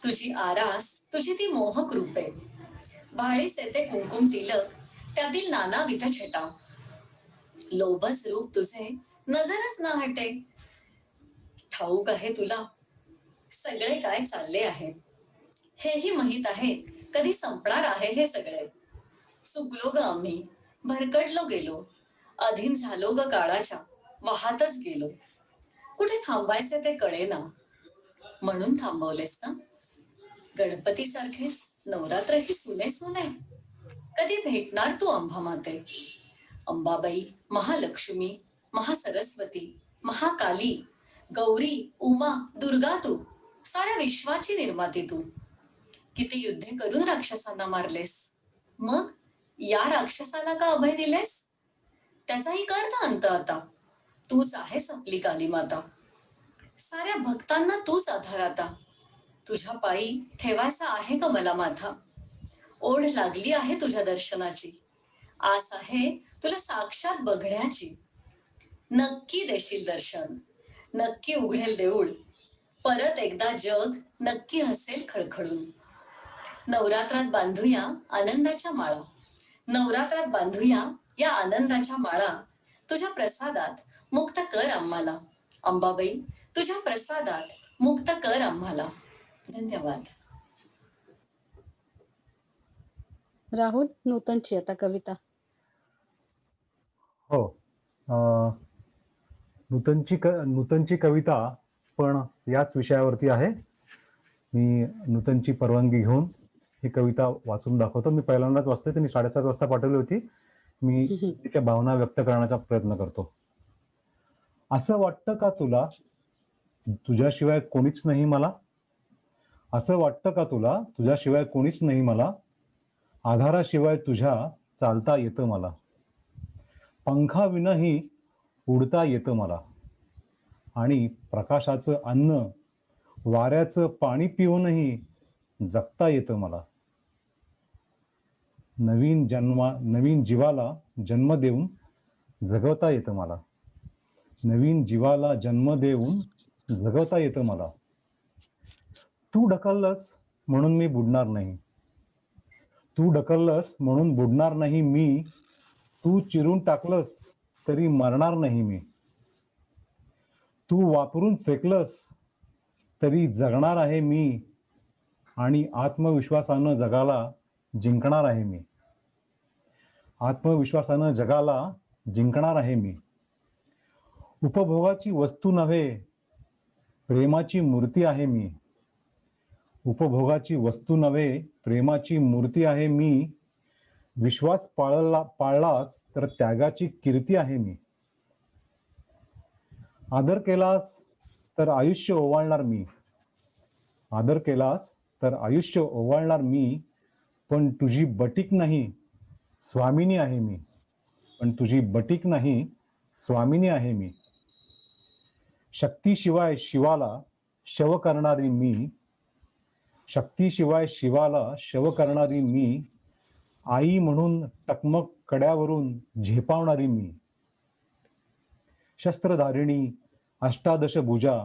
तुझी आरास, तुझी ती मोहक रूपे, भाळीच येते कुंकुम तिलक, त्यातील नानाविध छटा. लोभस रूप तुझे नजरच ना हटे. ठाऊक आहे तुला सगळे काय चालले आहे, हेही माहित आहे कधी संपणार आहे हे सगळे. चुकलो ग आम्ही, भरकटलो गेलो, अधीन झालो ग काळाच्या, वाहतच गेलो. कुठे थांबायचे ते कळेना, म्हणून थांबवलेस ना. गणपती सारखेच नवरात्र ही सुने सुने, कधी भेटणार तू अंबा माते. अंबाबाई, महालक्ष्मी, महासरस्वती, महाकाली, गौरी, उमा, दुर्गा, तू साऱ्या विश्वाची निर्माती तू. किती युद्धे करून राक्षसांना मारलेस, मग या राक्षसाला का अभय दिलेस. त्याचाही कर ना अंत आता, तूच आहेस आपली काली माता. साऱ्या भक्तांना तूच आधार आता, तुझ्या पायी ठेवायचा आहे ग मला माथा. ओढ लागली आहे तुझ्या दर्शनाची, आस आहे तुला साक्षात बघण्याची. नक्की देशील दर्शन, नक्की उघडेल देऊळ, परत एकदा जग नक्की हसेल खळखळून. नवरात्रात बांधूया आनंदाच्या माळा, नवरात्रात बांधूया या आनंदाच्या माळा. तुझ्या प्रसादात मुक्त कर आम्हाला, अंबाबाई तुझ्या प्रसादात मुक्त कर आम्हाला. धन्यवाद. राहुल, नूतनची आता कविता. हो. नूतनची कविता पण याच विषयावरती आहे. मी नूतनची परवानगी घेऊन ही कविता वाचून दाखवतो. मी पहिल्यांदाच वाचतोय, त्यांनी 7:30 वाजता पाठवली होती. मी तिच्या भावना व्यक्त करण्याचा प्रयत्न करतो. असं वाटतं का तुला तुझ्याशिवाय कोणीच नाही मला? असं वाटतं का तुला तुझ्याशिवाय कोणीच नाही मला? आधाराशिवाय तुझ्या चालता येतं मला. पंखाविनाही उडता येतं मला. आणि प्रकाशाचं अन्न वाऱ्याचं पाणी पिऊनही जगता येतं मला. नवीन जीवाला जन्म देऊन जगवता येतं मला. नवीन जीवाला जन्म देऊन जगवता येतं मला. तू ढकललंस म्हणून मी बुडणार नाही. तू ढकललंस म्हणून बुडणार नाही मी. तू चिरून टाकलंस तरी मरणार नाही मी. तू वापरून फेकलंस तरी जगणार आहे मी. आणि आत्मविश्वासानं जगाला जिंकणार आहे मी. आत्मविश्वासानं जगाला जिंकणार आहे मी. उपभोगाची वस्तू नव्हे प्रेमाची मूर्ती आहे मी. उपभोगाची वस्तू नव्हे प्रेमाची मूर्ती आहे मी. विश्वास पाळलास तर त्यागाची कीर्ती आहे मी. आदर केलास तर आयुष्य ओवाळणार मी. आदर केलास तर आयुष्य ओवाळणार मी. पण तुझी बटीक नाही स्वामिनी आहे मी. पण तुझी बटीक नाही स्वामिनी आहे मी. शक्तीशिवाय शिवाला शव करणारी मी. शक्तीशिवाय शिवाला शव करणारी मी. आई म्हणून टकमक कड्यावरून झेपावणारी मी. शस्त्रधारिणी अष्टादश भुजा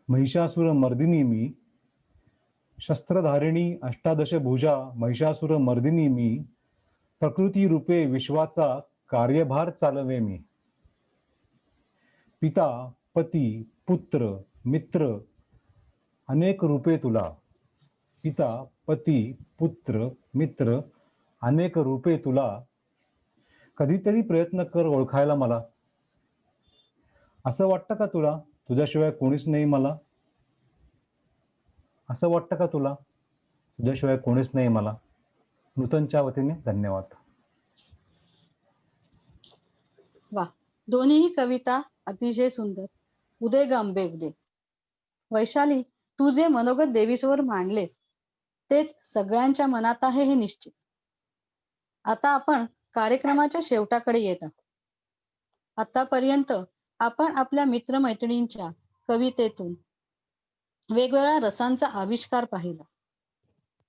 महिषासुर मर्दिनी मी. शस्त्रधारिणी अष्टादश भुजा महिषासुर मर्दिनी मी. प्रकृती रूपे विश्वाचा कार्यभार चालवे मी. पिता पती पुत्र मित्र अनेक रूपे तुला. पिता पती पुत्र मित्र अनेक रूपे तुला. कधीतरी प्रयत्न कर ओळखायला मला. असं वाटतं का तुला तुझ्याशिवाय कोणीच नाही मला? असं वाटतं का तुला तुझ्याशिवाय कोणीच नाही मला? नूतनच्या वतीने धन्यवाद. वा, दोन्ही कविता अतिशय सुंदर. उदय ग अंबे उदय. वैशाली, तू जे मनोगत देवीसमोर मांडलेस तेच सगळ्यांच्या मनात आहे हे निश्चित. आता आपण कार्यक्रमाच्या शेवटाकडे येत आहोत. आतापर्यंत आपण आपल्या मित्रमैत्रिणींच्या कवितेतून वेगवेगळ्या रसांचा आविष्कार पाहिला.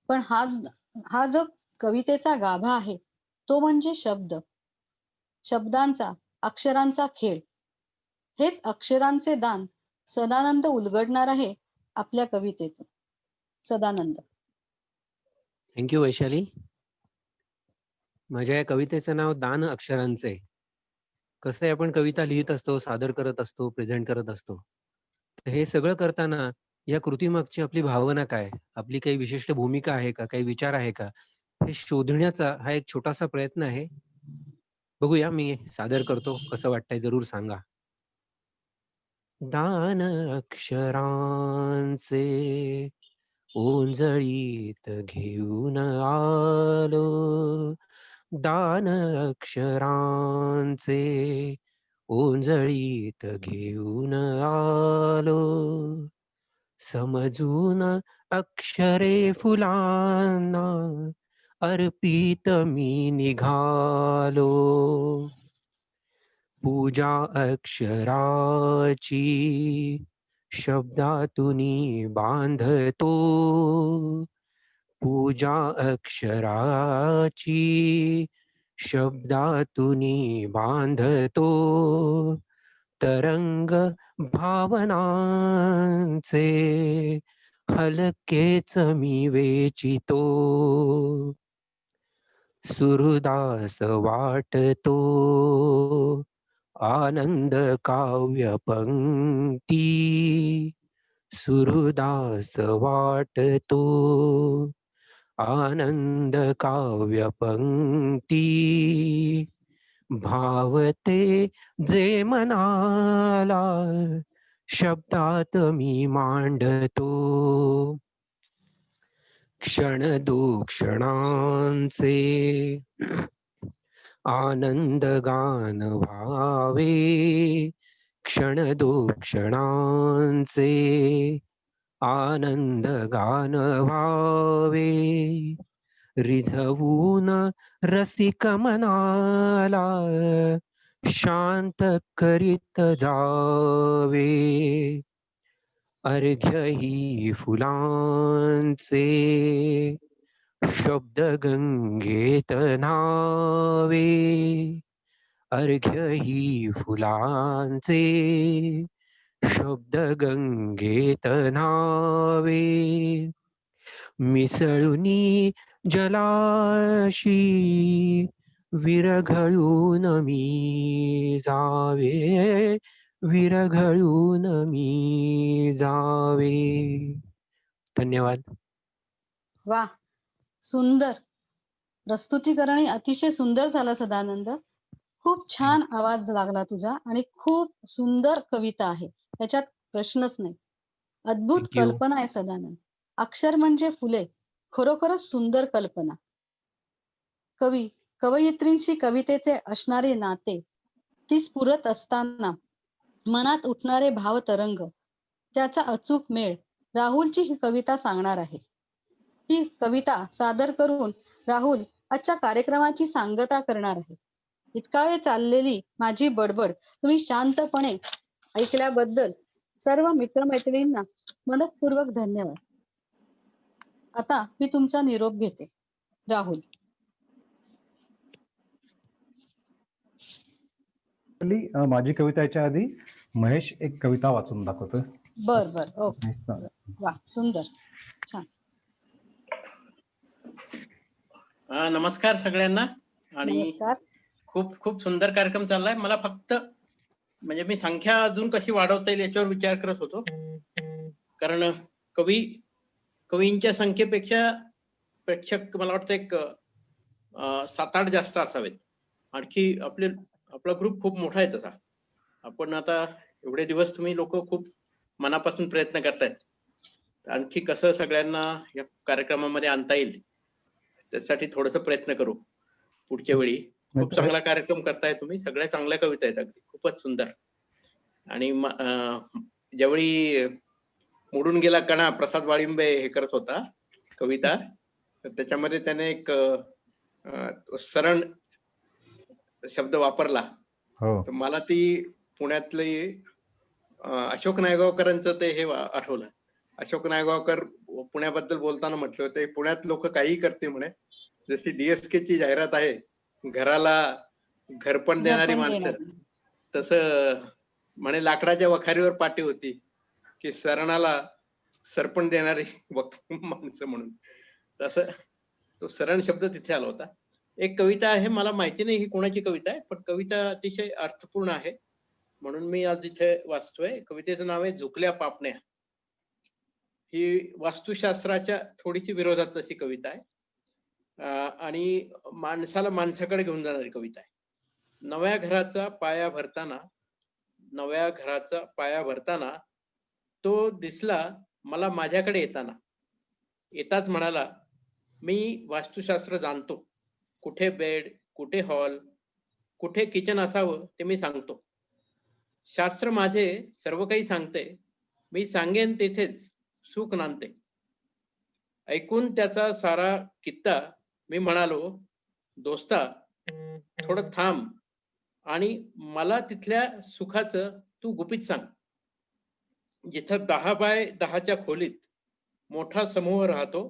पण हा जो कवितेचा गाभा आहे तो म्हणजे शब्द, शब्दांचा, अक्षरांचा खेळ. हेच अक्षरांचे दान सदानंद उलगडणार आहे आपल्या कवितेतून. सदानंद. थँक्यू वैशाली. माझ्या या कवितेचं नाव दान अक्षरांचे. कसं आहे, आपण कविता लिहित असतो, सादर करत असतो, प्रेझेंट करत असतो. तर हे सगळं करताना या कृतीमागची आपली भावना काय, आपली काही विशिष्ट भूमिका आहे का, काही विचार आहे का, हे शोधण्याचा हा एक छोटासा प्रयत्न आहे. बघूया, मी सादर करतो, कसं वाटतंय जरूर सांगा. दान अक्षरांचे ओंजळीत घेऊन आलो. दान अक्षरांचे ओंजळीत घेऊन आलो. समजून अक्षरे फुलांना अर्पित मी निघालो. पूजा अक्षराची शब्दातूनी बांधतो. पूजा अक्षराची शब्दातूनी बांधतो. तरंग भावनांचे हलकेच मी वेचितो. सुरदास वाटतो आनंद काव्य पंक्ती. सुरदास वाटतो आनंद काव्य पंक्ती. भावते जे मनाला शब्दात मी मांडतो. क्षण क्षणांचे आनंद गान व्हावे. क्षण क्षणांचे आनंद गान व्हावे. रिझवून रसिक मनाला शांत करीत जावे. अर्घ्य ही फुलांचे शब्द गंगेत न्हावे. अर्घ्य ही फुलांचे शब्द गंगेत न्हावे. मिसळुनी जलाशी विरघळून मी जावे. विरघळून मी जावे. धन्यवाद. वा, सुंदर प्रस्तुतीकरण अतिशय सुंदर झालं सदानंद. खूप छान आवाज लागला तुझा आणि खूप सुंदर कविता आहे, त्याच्यात प्रश्नच नाही. अद्भुत Thank you. कल्पना आहे सदानंद. अक्षर म्हणजे फुले, खरोखरच सुंदर कल्पना. कवयित्रींशी कवितेचे असणारे नाते, ती स्फुरत असताना मनात उठणारे भावतरंग, त्याचा अचूक मेळ राहुलची ही कविता सांगणार आहे. ही कविता सादर करून राहुल आजच्या कार्यक्रमाची सांगता करणार आहे. इतका वेळ चाललेली माझी बडबड तुम्ही शांतपणे ऐकल्याबद्दल सर्व मित्रमैत्रिणींना मनःपूर्वक धन्यवाद. आता मी तुमचा निरोप घेते. राहुल. माझी कविता याच्या आधी महेश एक कविता वाचून दाखवतो. बर बर, ओके. वा, सुंदर, छान. नमस्कार सगळ्यांना. आणि नमस्कार. खूप खूप सुंदर कार्यक्रम चाललाय. मला फक्त म्हणजे मी संख्या अजून कशी वाढवता येईल याच्यावर विचार करत होतो. कारण कवींच्या संख्येपेक्षा प्रेक्षक मला वाटतं एक 7-8 जास्त असावेत. आणखी आपला ग्रुप खूप मोठा आहे तसा. आपण आता एवढे दिवस तुम्ही लोक खूप मनापासून प्रयत्न करतायत. आणखी कसं सगळ्यांना या कार्यक्रमामध्ये आणता येईल त्यासाठी थोडस प्रयत्न करू पुढच्या वेळी. खूप चांगला कार्यक्रम करताय तुम्ही. सगळ्या चांगल्या कविता आहेत, अगदी खूपच सुंदर. आणि ज्यावेळी मोडून गेला कणा प्रसाद वाळिंबे हे करत होता कविता, तर त्याच्यामध्ये त्याने एक सरण शब्द वापरला. तर मला ती पुण्यातली अशोक नायगावकरांचं ते हे आठवलं. अशोक नायगावकर पुण्याबद्दल बोलताना म्हटले होते, पुण्यात लोक काही करते म्हणे, जशी DSK ची जाहिरात आहे, घराला घरपण देणारी माणसं, तसं म्हणे लाकडाच्या वखारीवर पाटी होती की सरणाला सरपण देणारी माणसं म्हणून. तसं तो सरण शब्द तिथे आला होता. एक कविता आहे, मला माहिती नाही ही कोणाची कविता आहे, पण कविता अतिशय अर्थपूर्ण आहे म्हणून मी आज इथे वाचतोय. कवितेचं नाव आहे झुकल्या पापण्या. ही वास्तुशास्त्राच्या थोडीशी विरोधात तशी कविता आहे आणि माणसाला माणसाकडे घेऊन जाणारी कविता आहे. नव्या घराचा पाया भरताना तो दिसला मला माझ्याकडे येताच म्हणाला, मी वास्तुशास्त्र जाणतो, कुठे बेड, कुठे हॉल, कुठे किचन असावं ते मी सांगतो. शास्त्र माझे सर्व काही सांगते, मी सांगेन तेथेच सुख नांदते. ऐकून त्याचा सारा कित्ता मी म्हणालो, दोस्ता थोडं थांब आणि मला तिथल्या सुखाचं तू गुपित सांग. जिथं 10 बाय 10च्या खोलीत मोठा समूह राहतो,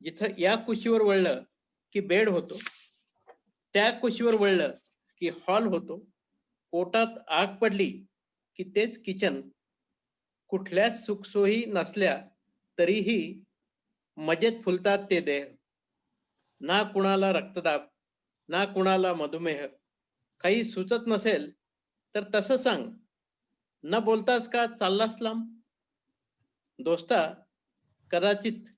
जिथं या कुशीवर वळलं की बेड होतो, त्या कुशीवर वळलं की हॉल होतो, पोटात आग पडली की तेच किचन, कुठल्याच सुखसोयी नसल्या तरीही मजेत फुलतात ते देह. ना कुणाला रक्तदाब, ना कुणाला मधुमेह, काही सुचत नसेल तर तसं सांग, न बोलताच का चाललास लांब. दोस्ता कदाचित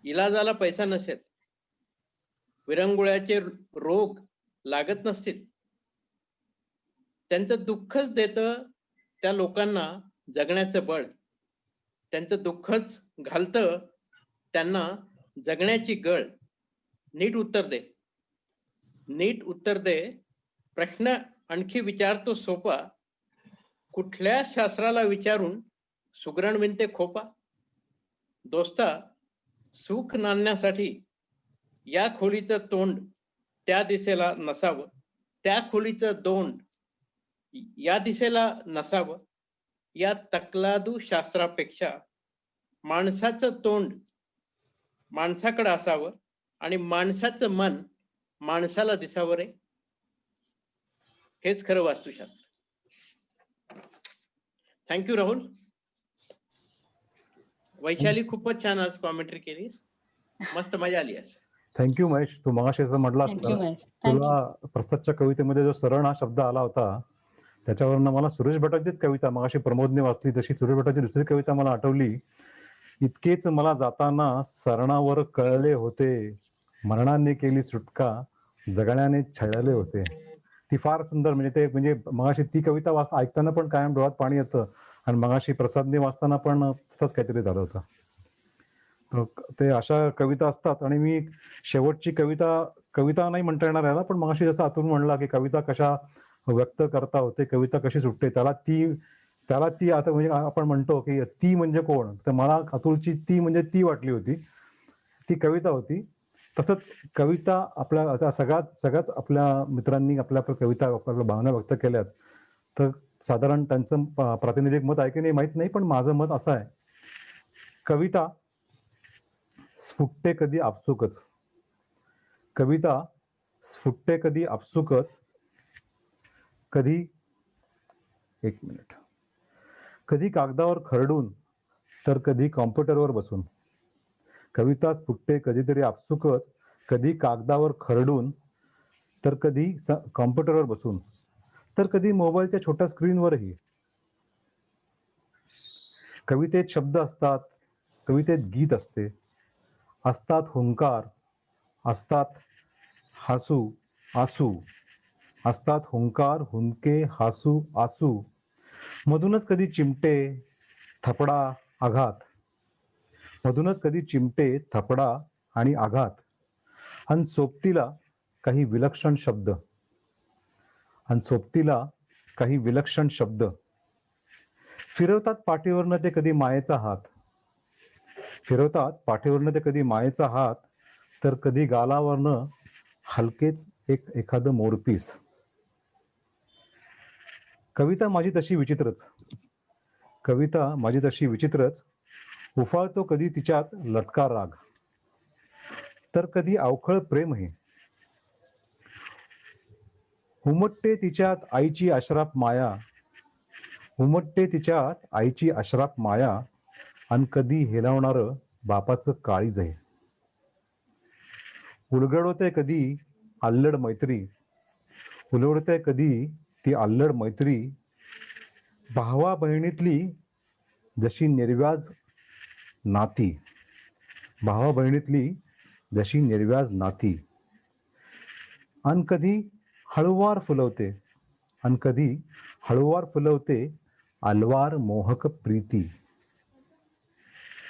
इलाजाला पैसा नसेल, विरंगुळ्याचे रोग लागत नसतील, त्यांचं दुःखच देतं त्या लोकांना जगण्याचं बळ. त्यांचं दुःखच घालतं त्यांना जगण्याची गळ. नीट उत्तर दे, नीट उत्तर दे. प्रश्न आणखी विचारतो सोपा. कुठल्या शास्त्राला विचारून सुगरण विणते खोपा. दोस्ता, सुख नांदण्यासाठी या खोलीचं तोंड त्या दिशेला नसावं, त्या खोलीचं तोंड या दिशेला नसावं. या तकलादू शास्त्रापेक्षा माणसाचं तोंड माणसाकडे असावं आणि माणसाचं मन माणसाला दिसावं रे. हेच खरं वास्तुशास्त्र. थँक्यू राहुल. वैशाली खूपच छान आज कॉमेंट्री केलीस, मस्त मजा आली आज. थँक्यू महेश. तू मगाशी असं म्हटलास, थँक्यू महेश. थँक्यू. तुला प्रसादच्या कवितेमध्ये जो सरण हा शब्द आला होता त्याच्यावरनं मला सुरेश भटांचीच कविता मगाशी प्रमोदने वाचली तशी सुरेश भटांची दुसरी कविता मला आठवली. इतकेच मला जाताना सरणावर कळले होते, मरणाने केली सुटका, जगण्याने छळले होते. ती फार सुंदर, म्हणजे ते म्हणजे मगाशी ती कविता ऐकताना पण कायम डोळ्यात पाणी येतं आणि मगाशी प्रसादने वाचताना पण तसंच काहीतरी झालं होतं. ते अशा कविता असतात. आणि मी शेवटची कविता नाही म्हणता येणार याला, पण मगाशी जसं आतून म्हणला की कविता कशा व्यक्त करता होते, कविता कशी सुटते, त्याला ती आता म्हणजे आपण म्हणतो की ती म्हणजे कोण, तर मला अतुलची ती म्हणजे ती वाटली होती, ती कविता होती. तसंच कविता आपल्या आता सगळ्याच आपल्या मित्रांनी आपल्या कविता आपल्या भावना व्यक्त केल्यात, तर साधारण त्यांचं प्रातिनिधिक मत आहे की नाही माहित नाही, पण माझं मत असं आहे, कविता स्फुटते कधी आपसुकच, कविता स्फुटते कधी आपसुकच, कधी एक मिनिट कधी कागदावर खरडून तर कधी कॉम्प्युटरवर बसून. कविता स्फुटते कधीतरी आपसुकच, कधी कागदावर खरडून तर कधी कॉम्प्युटरवर बसून, तर कधी मोबाईलच्या छोट्या स्क्रीनवरही. कवितेत शब्द असतात, कवितेत गीत असते, असतात हुंकार, असतात हासू आसू, असतात हुंकार हुंके हासू आसू, मधूनच कधी चिमटे थपडा आघात, मधूनच कधी चिमटे थपडा आणि आघात, आणि सोबतीला काही विलक्षण शब्द, आणि सोबतीला काही विलक्षण शब्द. फिरवतात पाठीवरनं ते कधी मायेचा हात, फिरवतात पाठीवरनं ते कधी मायेचा हात, तर कधी गालावरनं हलकेच एखादं मोरपीस. कविता माझी तशी विचित्रच, कविता माझी तशी विचित्रच, उफाळतो कधी तिच्यात लटका राग, तर कधी अवखळ प्रेमही. उमटते तिच्यात आईची अश्राप माया, उमटते तिच्यात आईची अश्राप माया, आणि कधी हेलावणारं बापाचं काळीज आहे. उलगडवते कधी अल्लड मैत्री, उलगडते कधी ती अल्लड मैत्री, भावा बहिणीतली जशी निर्व्याज नाती, भावा बहिणीतली जशी निर्व्याज नाती, आणि कधी हळुवार फुलवते, आणि कधी हळुवार फुलवते अलवार मोहक प्रीती.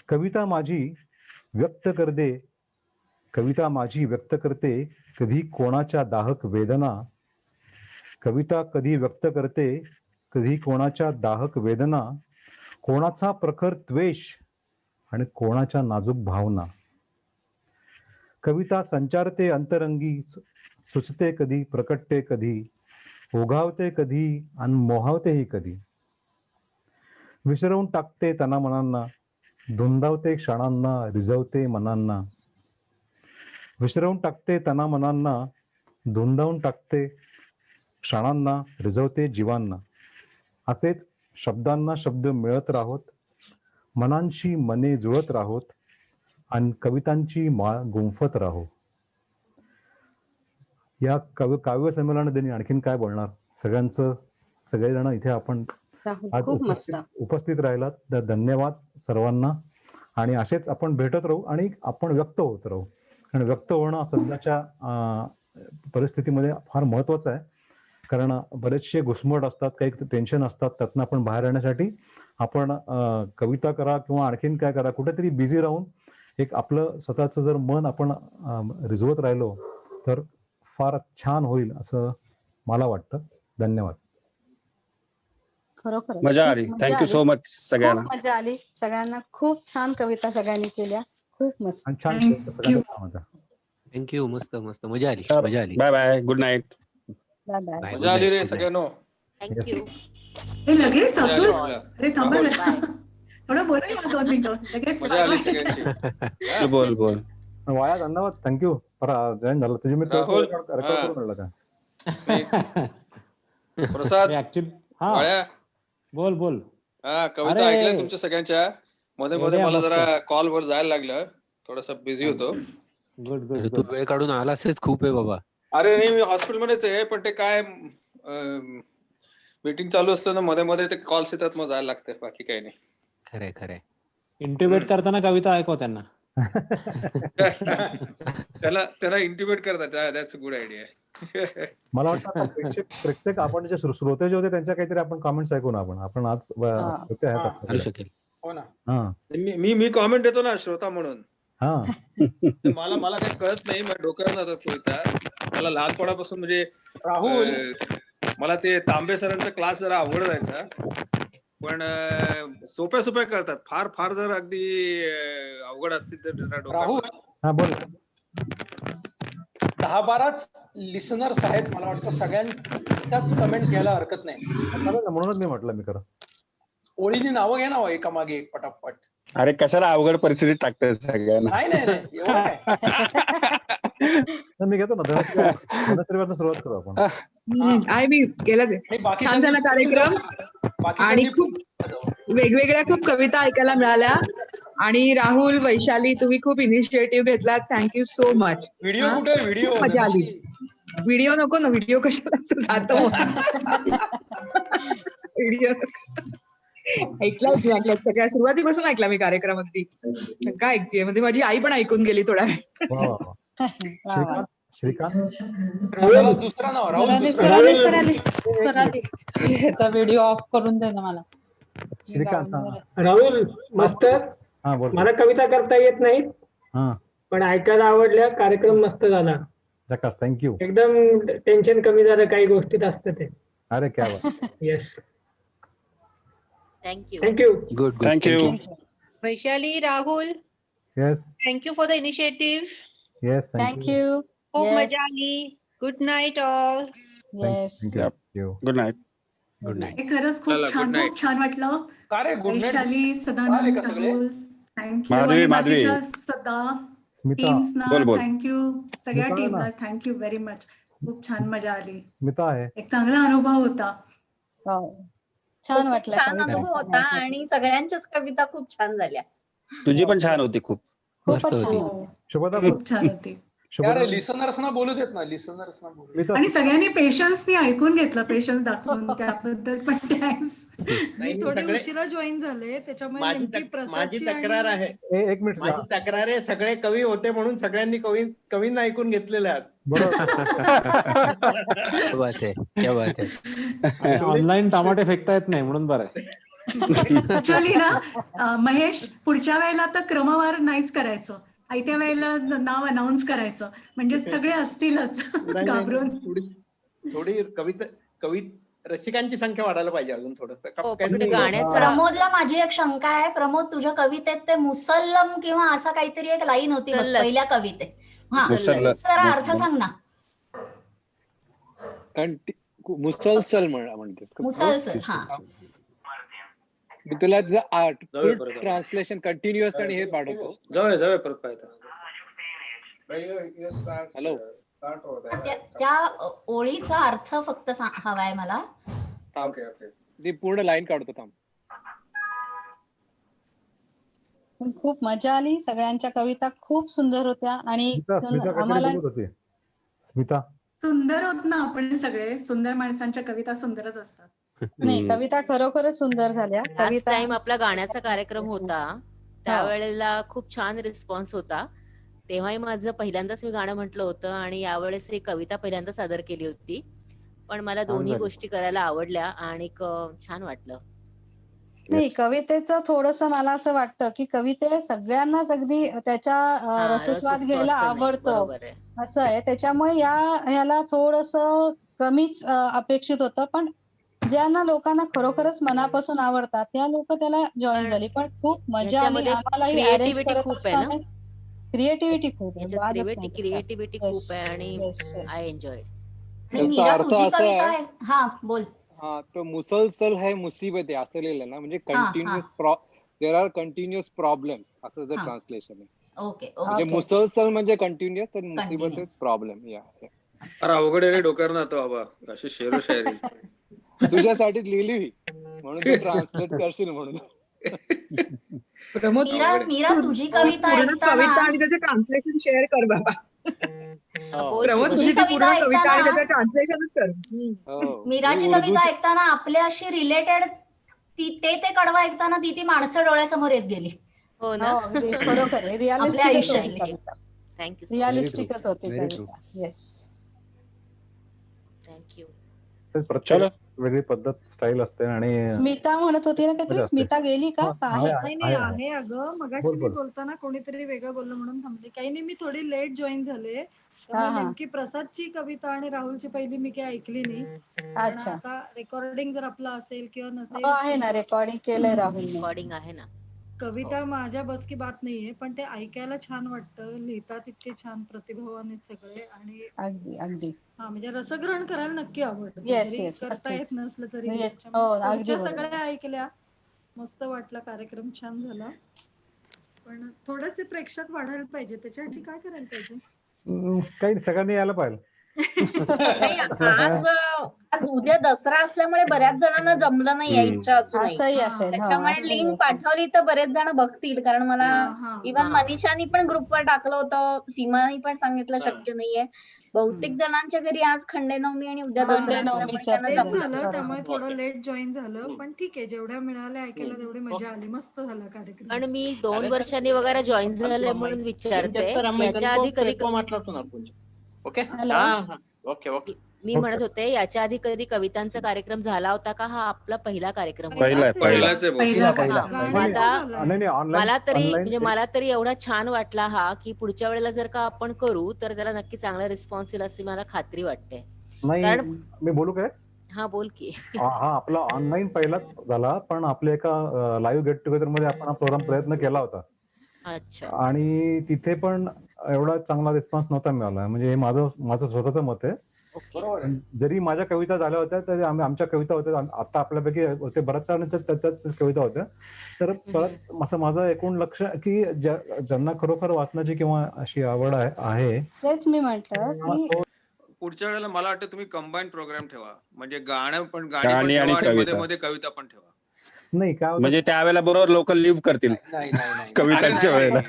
कविता माझी व्यक्त करते, कविता माझी व्यक्त करते कधी कोणाच्या दाहक वेदना, कविता कधी व्यक्त करते कधी कोणाच्या दाहक वेदना, कोणाचा प्रखर द्वेष आणि कोणाच्या नाजूक भावना. कविता संचारते अंतरंगी, सुचते कधी, प्रकटते कधी, ओघावते कधी आणि मोहावतेही कधी. विसरवून टाकते तना मनांना, धुंदावते क्षणांना, रिझवते मनांना. विसरवून टाकते तना मनांना, धुंदावून टाकते क्षणांना, रिझवते जीवांना. असेच शब्दांना शब्द मिळत राहोत, मनांशी मने जुळत राहोत, आणि कवितांची माळ गुंफत राहो. या काव्य संमेलनात आणखीन काय बोलणार, सगळेजण इथे आपण आज खूप मस्त. उपस्थित राहिलात, तर धन्यवाद सर्वांना. आणि असेच आपण भेटत राहू आणि आपण व्यक्त होत राहू, कारण व्यक्त होणं सध्याच्या परिस्थितीमध्ये फार महत्वाचं आहे. कारण बरेचसे घुसमट असतात, काही टेन्शन असतात, त्यातनं आपण बाहेर येण्यासाठी आपण कविता करा किंवा आणखीन काय करा, कुठेतरी बिझी राहून एक आपलं स्वतःचं जर मन आपण रिझवत राहिलो तर फार छान होईल असं मला वाटतं. धन्यवाद. खरोखर मजा आली. थँक्यू सो मच सगळ्यांना. खूप मजा आली सगळ्यांना. खूप छान कविता सगळ्यांनी केल्या. खूप मस्त. आणि छान सगळ्यांचा काम होता. थँक्यू. मस्त मस्त मजा आली. मजा आली. Bye bye. Good night. Bye bye. Bye. मजा आली रे सगळ्यांनो. थँक्यू. हे लगेच मजा आली अतुल, मला. अरे थांबा हा, बोल. जरा. थोडं बोलूया 2 मिनिटं लगेच. मजा आली सगळ्यांची. बोल बोल. वाया धन्यवाद. थँक्यू. जॉईन झालं तुझी मी राहुल, रेकॉर्ड हा. करून काढलं का? प्रसाद, ऍक्च्युली हा वाळ्या, बोल बोल. हा कविता अरे, ऐकल्या तुमच्या सगळ्यांच्या. मध्ये मध्ये एवढ्या मला मस्त. जरा कॉल वर जायला लागलं, थोडासा बिझी होतो. गुड गुड अरे तू गुड. वेळ काढून आलासच खूप आहे बाबा. अरे नाही, मी हॉस्पिटलमध्येच आहे, पण ते काय मीटिंग चालू असतं ना, मध्ये मध्ये ते कॉल्स येतात, मग जायला लागतं, बाकी काही नाही. खरंय खरंय. इंटिमेट करताना कविता ऐकव त्यांना. त्याला इंटिमेट करतात. That's a good idea. मला वाटतं आता प्रेक्षक आपण जे श्रोते जे होते त्यांच्या काहीतरी आपण कॉमेंट्स ऐकू ना. आपण आज श्रोते आहेत हा. करू आपल्याकडे. शकेल. हो ना. हा मी कॉमेंट देतो ना श्रोता म्हणून. हा तर मला काही कळत नाही, माझ्या डोक्यावर जातात कविता. मला लहानपणापासून म्हणजे राहुल, मला ते तांबे सरांचा क्लास जरा अवघड जायचा, पण सोप्या सोप्या कळतात. फार फार जर अगदी अवघड असतील तर जरा राहुल, डोक्यात. हा बोल. 10-12च लिसनर्स आहेत, मला वाटतं सगळ्यांच्याच कमेंट्स घ्यायला हरकत नाही. चालेल ना, म्हणूनच मी म्हटलं मी करा. ओळीने नावं घ्या ना एका मागे एक पटापट. अरे कशाला अवघड परिस्थितीत टाकताय सगळ्यांना. नाही नाही नाही, एवढं काय. तर मी घेतो ना धनश्रीवरनं सुरुवात करू आपण. आहे मी गेलाच छान झाला कार्यक्रम आणि खूप वेगवेगळ्या खूप कविता ऐकायला मिळाल्या. आणि राहुल, वैशाली, तुम्ही खूप इनिशिएटिव्ह घेतला. Thank you so much. व्हिडिओ कुठे? व्हिडिओ मजा आली. व्हिडिओ नको ना, व्हिडिओ कशाला जातो. व्हिडिओ ऐकलाच मी, ऐकला सगळ्या सुरुवातीपासून ऐकला मी कार्यक्रम. अगदी काय ऐकतेय म्हणजे माझी आई पण ऐकून गेली थोडा वेळ. वा, वा, वा. श्रीकांत श्रीकांत राहुल, दुसरा नाव राहुल, ह्याचा व्हिडिओ ऑफ करून दे ना मला. श्रीकांत हा. राहुल मस्त. हा बोल. मला कविता करता येत नाही, हा पण ऐकायला आवडल्या. कार्यक्रम मस्त झाला. जकास. थँक्यू. एकदम टेन्शन कमी झालं, काही गोष्टीत असतं ते. अरे क्या बात. Yes, thank you. Thank you. Good good. Thank you. Vaishali, Rahul, yes thank you for the initiative. Yes thank you. Thank you. खूप मजा आली. Good night all. Yes. Thank you. Good night. Good night. हे खरंच चला, खूप छान, good night. खूप छान वाटलं. का रे गुड नाईट? वैशाली, सदानंद, आले का सगळे? राहुल, थँक्यू. माधवी, आणि माधवी. बाकीच्या सदा स्मिता टीम्सना बोल, बोल. थँक्यू. सगळ्या स्मिता आहे ना? टीमला थँक्यू व्हेरी मच. खूप छान मजा आली. स्मिता आहे. एक चांगला अनुभव होता. छान वाटलं. छान कविता अनुभव होता वाचल्यावर. आणि सगळ्यांच्याच कविता खूप छान झाल्या. तुझी पण छान होती खूप. मस्त खूपच छान. होती. हो, शुभदा बोल. खूप छान होती. शुभदा अरे लिसनर्सना बोलू देत ना, लिसनर्सना बोलू. स्मिता. आणि सगळ्यांनी पेशन्सनी ऐकून घेतलं, पेशन्स दाखवून त्याबद्दल पण थँक्स. मी थोडे उशिरा जॉईन झाले, त्याच्यामुळे नेमकी माझी प्रसादची तक्रार आणि आहे. एक मिनिट माझी तक्रार आहे, सगळे कवी होते म्हणून सगळ्यांनी कवींना ऐकून घेतलेले आहेत. बरोबर. क्या बात है, क्या बात है. ऑनलाईन टमाटे फेकता येत नाही म्हणून बरं आहे. ऍक्च्युअली ना महेश, पुढच्या वेळेला तर क्रमवार नाहीच करायचं. आयत्या वेळेला नाव अनाऊन्स करायचं, म्हणजे सगळे असतीलच घाबरून. थोडी कवी रसिकांची संख्या वाढायला पाहिजे अजून थोडस. हो, फक्त गाण्याचा प्रमोदला माझी एक शंका आहे. प्रमोद, तुझ्या कवितेत ते मुसल्लम किंवा असा काहीतरी एक लाईन होती बघ मुसल्लस. पहिल्या कवितेत. हा, मुसल्लस. जरा अर्थ सांग ना. मुसलसल म्हणतेस का? मुसलसल. हा, मी तुला जाऊया परत. ट्रान्सलेशन कंटिन्युअस आणि हे पाठवतो. जाऊया परत पाहता. हॅलो, त्या ओळीचा अर्थ फक्त हवाय मला. Okay okay. ती पूर्ण लाईन काढतो थांब. पण खूप मजा आली. सगळ्यांच्या कविता खूप सुंदर होत्या आणि स्मिता काहीतरी आम्हाला बोलत होती. स्मिता. सुंदर होत ना आपण सगळे. सुंदर माणसांच्या कविता सुंदरच असतात. नाही, कविता खरोखरच सुंदर झाल्या. लास्ट कविता टाइम आपला गाण्याचा कार्यक्रम होता, त्यावेळेला खूप छान रिस्पॉन्स होता. तेव्हाही माझं पहिल्यांदाच मी गाणं म्हटलं होतं आणि यावेळेस ही कविता पहिल्यांदा सादर केली होती. पण मला दोन्ही गोष्टी करायला आवडल्या आणि छान वाटलं. नाही, कवितेचं थोडंसं मला असं वाटतं, की कविते सगळ्यांनाच अगदी त्याचा रसस्वाद रसस्तो घ्यायला असं नाही. आवडतो, बरोबर आहे. असं आहे. त्याच्यामुळे ह्याला थोडंसं कमीच अपेक्षित होतं. पण ज्यांना लोकांना खरोखरच मनापासून आवडतात, त्या लोकं त्याला जॉइन झाली. पण खूप मजा आली. ह्याच्यामध्ये आम्हालाही अरेंज क्रिएटिव्हिटी करत खूप आहे ना? असताना क्रिएटिव्हिटी खूप आहे. ह्याच्यात वादच नाही त्याच्यात. क्रिएटिव्हिटी खूप आहे आणि येस, आय एन्जॉय. आणि त्याचा मीरा अर्थ तुझी असा कविता आहे, आहे. हा बोल. हा, तो मुसलसल है मुसीबत आहे असं लिहिलं ना, म्हणजे हा हा continuous there are continuous problems असं जर हा ट्रान्सलेशन आहे. ओके म्हणजे ओके मुसलसल म्हणजे कंटिन्युअस आणि मुसीबत इज कंटिन्युअस. प्रॉब्लेम. या अरे अवघड आहे रे डोक्यावर ना तो बाबा, अशी शेरो शायरी. तुझ्यासाठीच लिहिली मी, म्हणून तू ट्रान्सलेट करशील म्हणून. प्रमोद, मीरा तुझी कविता पूर्ण ऐकताना कविता आणि त्याचं ट्रान्सलेशन शेअर कर बाबा. बोल प्रमोद, शुभम. तुझी ती पूर्ण कविता आणि ऐकताना त्याचं ट्रान्सलेशनच कर. मीराची कविता ऐकताना आपल्याशी रिलेटेड ते कडवं ऐकताना ती माणसं डोळ्यासमोर येत गेली. हो ना. हो, अगदी खरोखर आहे. आपल्या रिअलिस्टिकच होती आयुष्यातली. कविता. थँक्यू रिअलिस्टिकच होती Very true. कविता. येस. थँक्यू. प्रत्येक वेगळी पद्धत स्टाईल असते आणि स्मिता म्हणत होती ना मजा काहीतरी, असते. स्मिता गेली का? हा, का आहे? नाही नाही आहे अगं. मगाशी बोल, मी बोल. बोलताना कोणीतरी वेगळं बोललं म्हणून थांबले. काही नाही, मी थोडी लेट जॉईन झाले. त्यामुळे हा. नेमकी प्रसादची कविता आणि राहुलची पहिली मी काही ऐकली नाही. पण अच्छा. आता रेकॉर्डिंग जर आपलं असेल किंवा नसेल, हो, आहे ना, रेकॉर्डिंग केलंय राहुलने. रेकॉर्डिंग आहे ना. कविता माझ्या बस की बात नाहीये, पण ते ऐकायला छान वाटतं. लिहितात इतके छान, प्रतिभावान आहेत सगळे. आणि अगदी अगदी. हा, म्हणजे रसग्रहण करायला नक्की आवडतं. Yes, जरी yes, करता येत नक्कीच. नसलं तरी. म्हणजे त्याच्यामुळे हो, अगदी पुढच्या बरोबर. सगळ्या ऐकल्या, मस्त वाटला, कार्यक्रम छान झाला. पण थोडेसे प्रेक्षक वाढायला पाहिजे, त्याच्यासाठी काय करायला पाहिजे? काही सगळ्यांनी यायला पाहिजे. नाही, आज उद्या दसरा असल्यामुळे बऱ्याच जणांना जमलं नाही यायच्या अजूनही. असंही असेल. हो, त्याच्यामुळे असंही लिंक असेल. पाठवली तर बरेच जण बघतील. कारण मला इव्हन मनीषानी पण ग्रुपवर टाकलं होतं, सीमानी पण सांगितलं शक्य नाहीये. बहुतेक जणांच्या घरी आज खंडेनवमी आणि उद्या दसरा असल्यामुळे खंडेनवमीचं त्यांना तेच जमलं झालं, नाही. त्यामुळे थोडं लेट जॉईन झालं. पण ठीक आहे, जेवढ्या मिळाल्या ऐकायला तेवढी मजा आली. मस्त झाला कार्यक्रम. पण मी 2 वर्षांनी वगैरे जॉईन झाले म्हणून विचारते. याच्या आधी कधी ओके ओके मी म्हणत होते, याच्या आधी कधी कवितांचा कार्यक्रम झाला होता का? हा आपला पहिला कार्यक्रम होता. पहिलाच आहे मला तरी म्हणजे मला तरी एवढा छान वाटला हा, की पुढच्या वेळेला जर का आपण करू तर त्याला नक्की चांगला रिस्पॉन्स येईल अशी मला खात्री वाटते. नाही, मी बोलू काय? हा बोल की. हा आपला ऑनलाईन पहिलाच झाला, पण आपल्या एका लाईव्ह गेट टुगेदर मध्ये आपण हा प्रोग्राम प्रयत्न केला होता. अच्छा. आणि तिथे पण एवढा चांगला रिस्पॉन्स नव्हता मिळाला. म्हणजे हे माझं स्वतःचं मत आहे. जरी माझ्या कविता झाल्या होत्या तरी आमच्या कविता होत्या, आता आपल्यापैकी होते बऱ्याच जणांच्या त्याच्यात कविता होत्या. तर परत असं माझं एकूण लक्ष की ज्यांना खरोखर वाचनाची किंवा अशी आवड आहे, तेच मी म्हटलं की पुढच्या वेळेला मला वाटतं तुम्ही कंबाईन प्रोग्राम ठेवा, म्हणजे गाणी पण गाणी ठेवा आणि आणि मध्ये कविता. मध्ये कविता पण ठेवा. नाही काय म्हणजे त्यावेळेला बरोबर लोक लिव्ह करतील कवितांच्या वेळेला.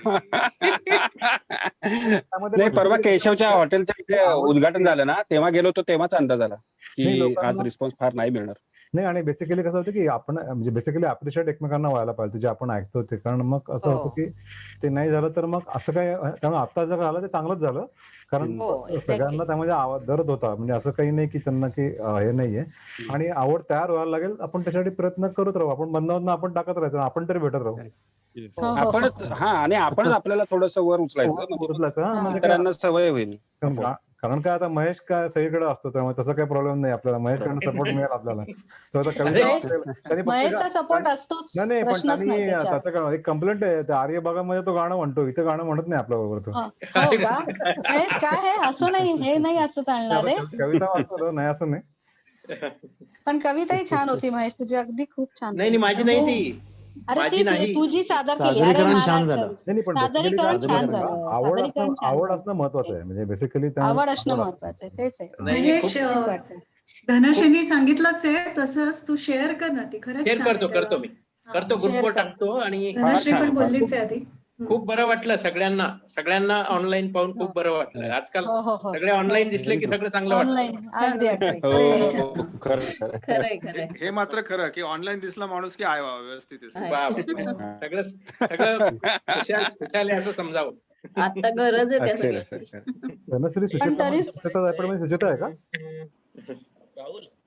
नाही, परवा केशवच्या हॉटेलचं इथे उद्घाटन झालं ना, तेव्हा गेलो होतो, तेव्हाच अंदाज आला की आज रिस्पॉन्स फार नाही मिळणार. नाही, आणि बेसिकली कसं होतं की आपण म्हणजे बेसिकली अप्रिशिएट एकमेकांना व्हायला पाहिजे जे आपण ऐकतो ते. कारण मग असं होतं की ते नाही झालं तर मग असं काय, त्यामुळे आता जर झालं ते चांगलंच झालं. कारण सगळ्यांना त्यामध्ये दर्द होता. म्हणजे असं काही नाही की त्यांना की हे नाहीये. आणि आवड तयार व्हायला लागेल, आपण त्याच्यासाठी प्रयत्न करत राहू. आपण बंदावरून आपण टाकत राहायचं, आपण तरी भेटत राहू. आपणच आणि आपणच आपल्याला थोडंसं वर उचलायचं, इतरांना सवय होईल. कारण काय आता महेश काय सगळीकडे असतो, त्यामुळे तसं काही प्रॉब्लेम नाही आपल्याला. महेशकडनं सपोर्ट मिळेल आपल्याला. तो आता कविता महेशचा सपोर्ट असतोच. नाही, पण त्यांनी त्याचं एक कंप्लेंट आहे, त्या आर्य भागामध्ये तो गाणं म्हणतो, इथे गाणं म्हणत नाही आपल्या बरोबर तो. हो का? महेश काय आहे असं नाही, हे नाही असं चालणार आहे. कविता वाचतो नाही असं नाही, पण कविताही छान होती महेश तुझी, अगदी खूप छान. नाही, माझी नाही ती. अरे तीच तुझी सादर केली. अरे सादरीकरण मला छान झालं. सादरीकरण छान झालं. आवड असणं महत्वाचं आहे. म्हणजे बेसिकली आवड असणं महत्वाचं आहे, तेच आहे. महेश, धनश्रीनी सांगितलंच आहे तसंच तू शेअर कर ना, ती खरंच शेअर करतो मी ग्रुपवर टाकतो. आणि धनश्री पण बोललीच आहे आधी. खूप बरं वाटलं सगळ्यांना ऑनलाईन पाहून खूप बरं वाटलं. आजकाल सगळे ऑनलाईन दिसले की सगळं चांगलं वाटतं. हे मात्र खरं की ऑनलाईन दिसला माणूस की आहे व्यवस्थित सगळं खुशाल आहे असं समजावं. आता गरज आहे त्या सगळ्याची. धनश्री सुचेता आहे का?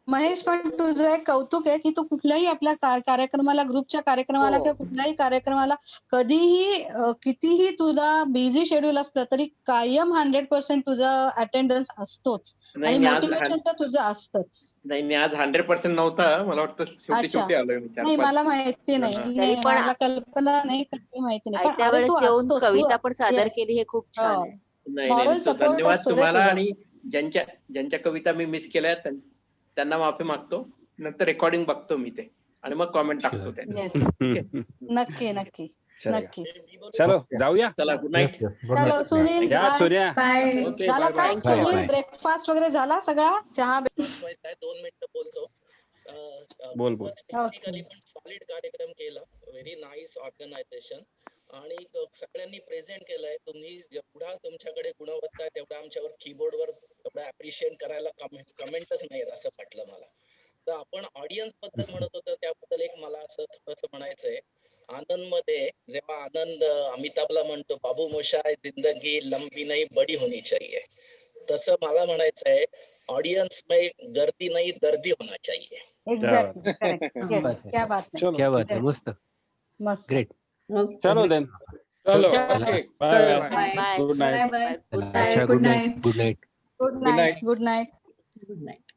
महेश, पण तुझं एक कौतुक आहे की तू कुठल्याही आपल्या कार्यक्रमाला, ग्रुपच्या कार्यक्रमाला हो. किंवा कुठल्याही कार्यक्रमाला कधीही कितीही तुझा बिझी शेड्यूल असलं तरी कायम 100% तुझा अटेंडन्स असतोच नाही, आणि मी आज मोटिवेशन तर तुझं असतंच. नाही, मी आज 100% नव्हता. मला वाटतं शेवटी अच्छा. शेवटी आलोय मी नाही, 4-5. मला माहिती नाही. हा. नाही, तरी पण मला कल्पना नाही, काही माहिती नाही. पण आयत्या अरे वेळेस तू येऊन असतोस, कविता पण सादर Yes. केली हे खूप छान आहे. नाही Moral नाही, support धन्यवाद असतो रे तुम्हाला. तुझा. आणि ज्यांच्या कविता मी मिस केल्या त्यांना माफी मागतो. नंतर रेकॉर्डिंग बघतो मी ते आणि मग कॉमेंट टाकतो ते. येस, नक्की नक्की चला. नक्की. चलो जाऊया. चला, गुड नाईट. चलो सुनील, या bye. सूर्या. बाय. ओके, झाला बाय का bye. Bye, Sunil? bye. Breakfast वगैरे झाला सगळा? चहा 2 मिनिटं बोलतो. बोल बोल. टेक्निकली पण सॉलिड कार्यक्रम केला. व्हेरी नाईस ऑर्गनायझेशन आणि सगळ्यांनी प्रेझेंट केलंय. तुम्ही जेवढा तुमच्याकडे गुणवत्ता आहे तेवढा आमच्यावर कीबोर्डवर तेवढा अप्रिशिएट करायला कमेंटच नाहीत असं वाटलं मला. तर आपण ऑडियन्स बद्दल म्हणत होतो त्याबद्दल एक मला असं थोडंसं म्हणायचंय. आनंद मध्ये जेव्हा आनंद अमिताभला म्हणतो बाबू मोशाय जिंदगी लंबी नहीं बड़ी होनी चाहिए, तसं मला म्हणायचंय ऑडियन्स में गर्दी नहीं दर्दी होना चाहिए. Exactly correct. येस, क्या बात है. चलो. क्या बात है, मस्त, मस्त. ग्रेट. चलो देन. चलो चला. Okay. Bye bye. Bye. Bye good night. Bye. अच्छा, good night. Good night. Good night. Good night. Good night.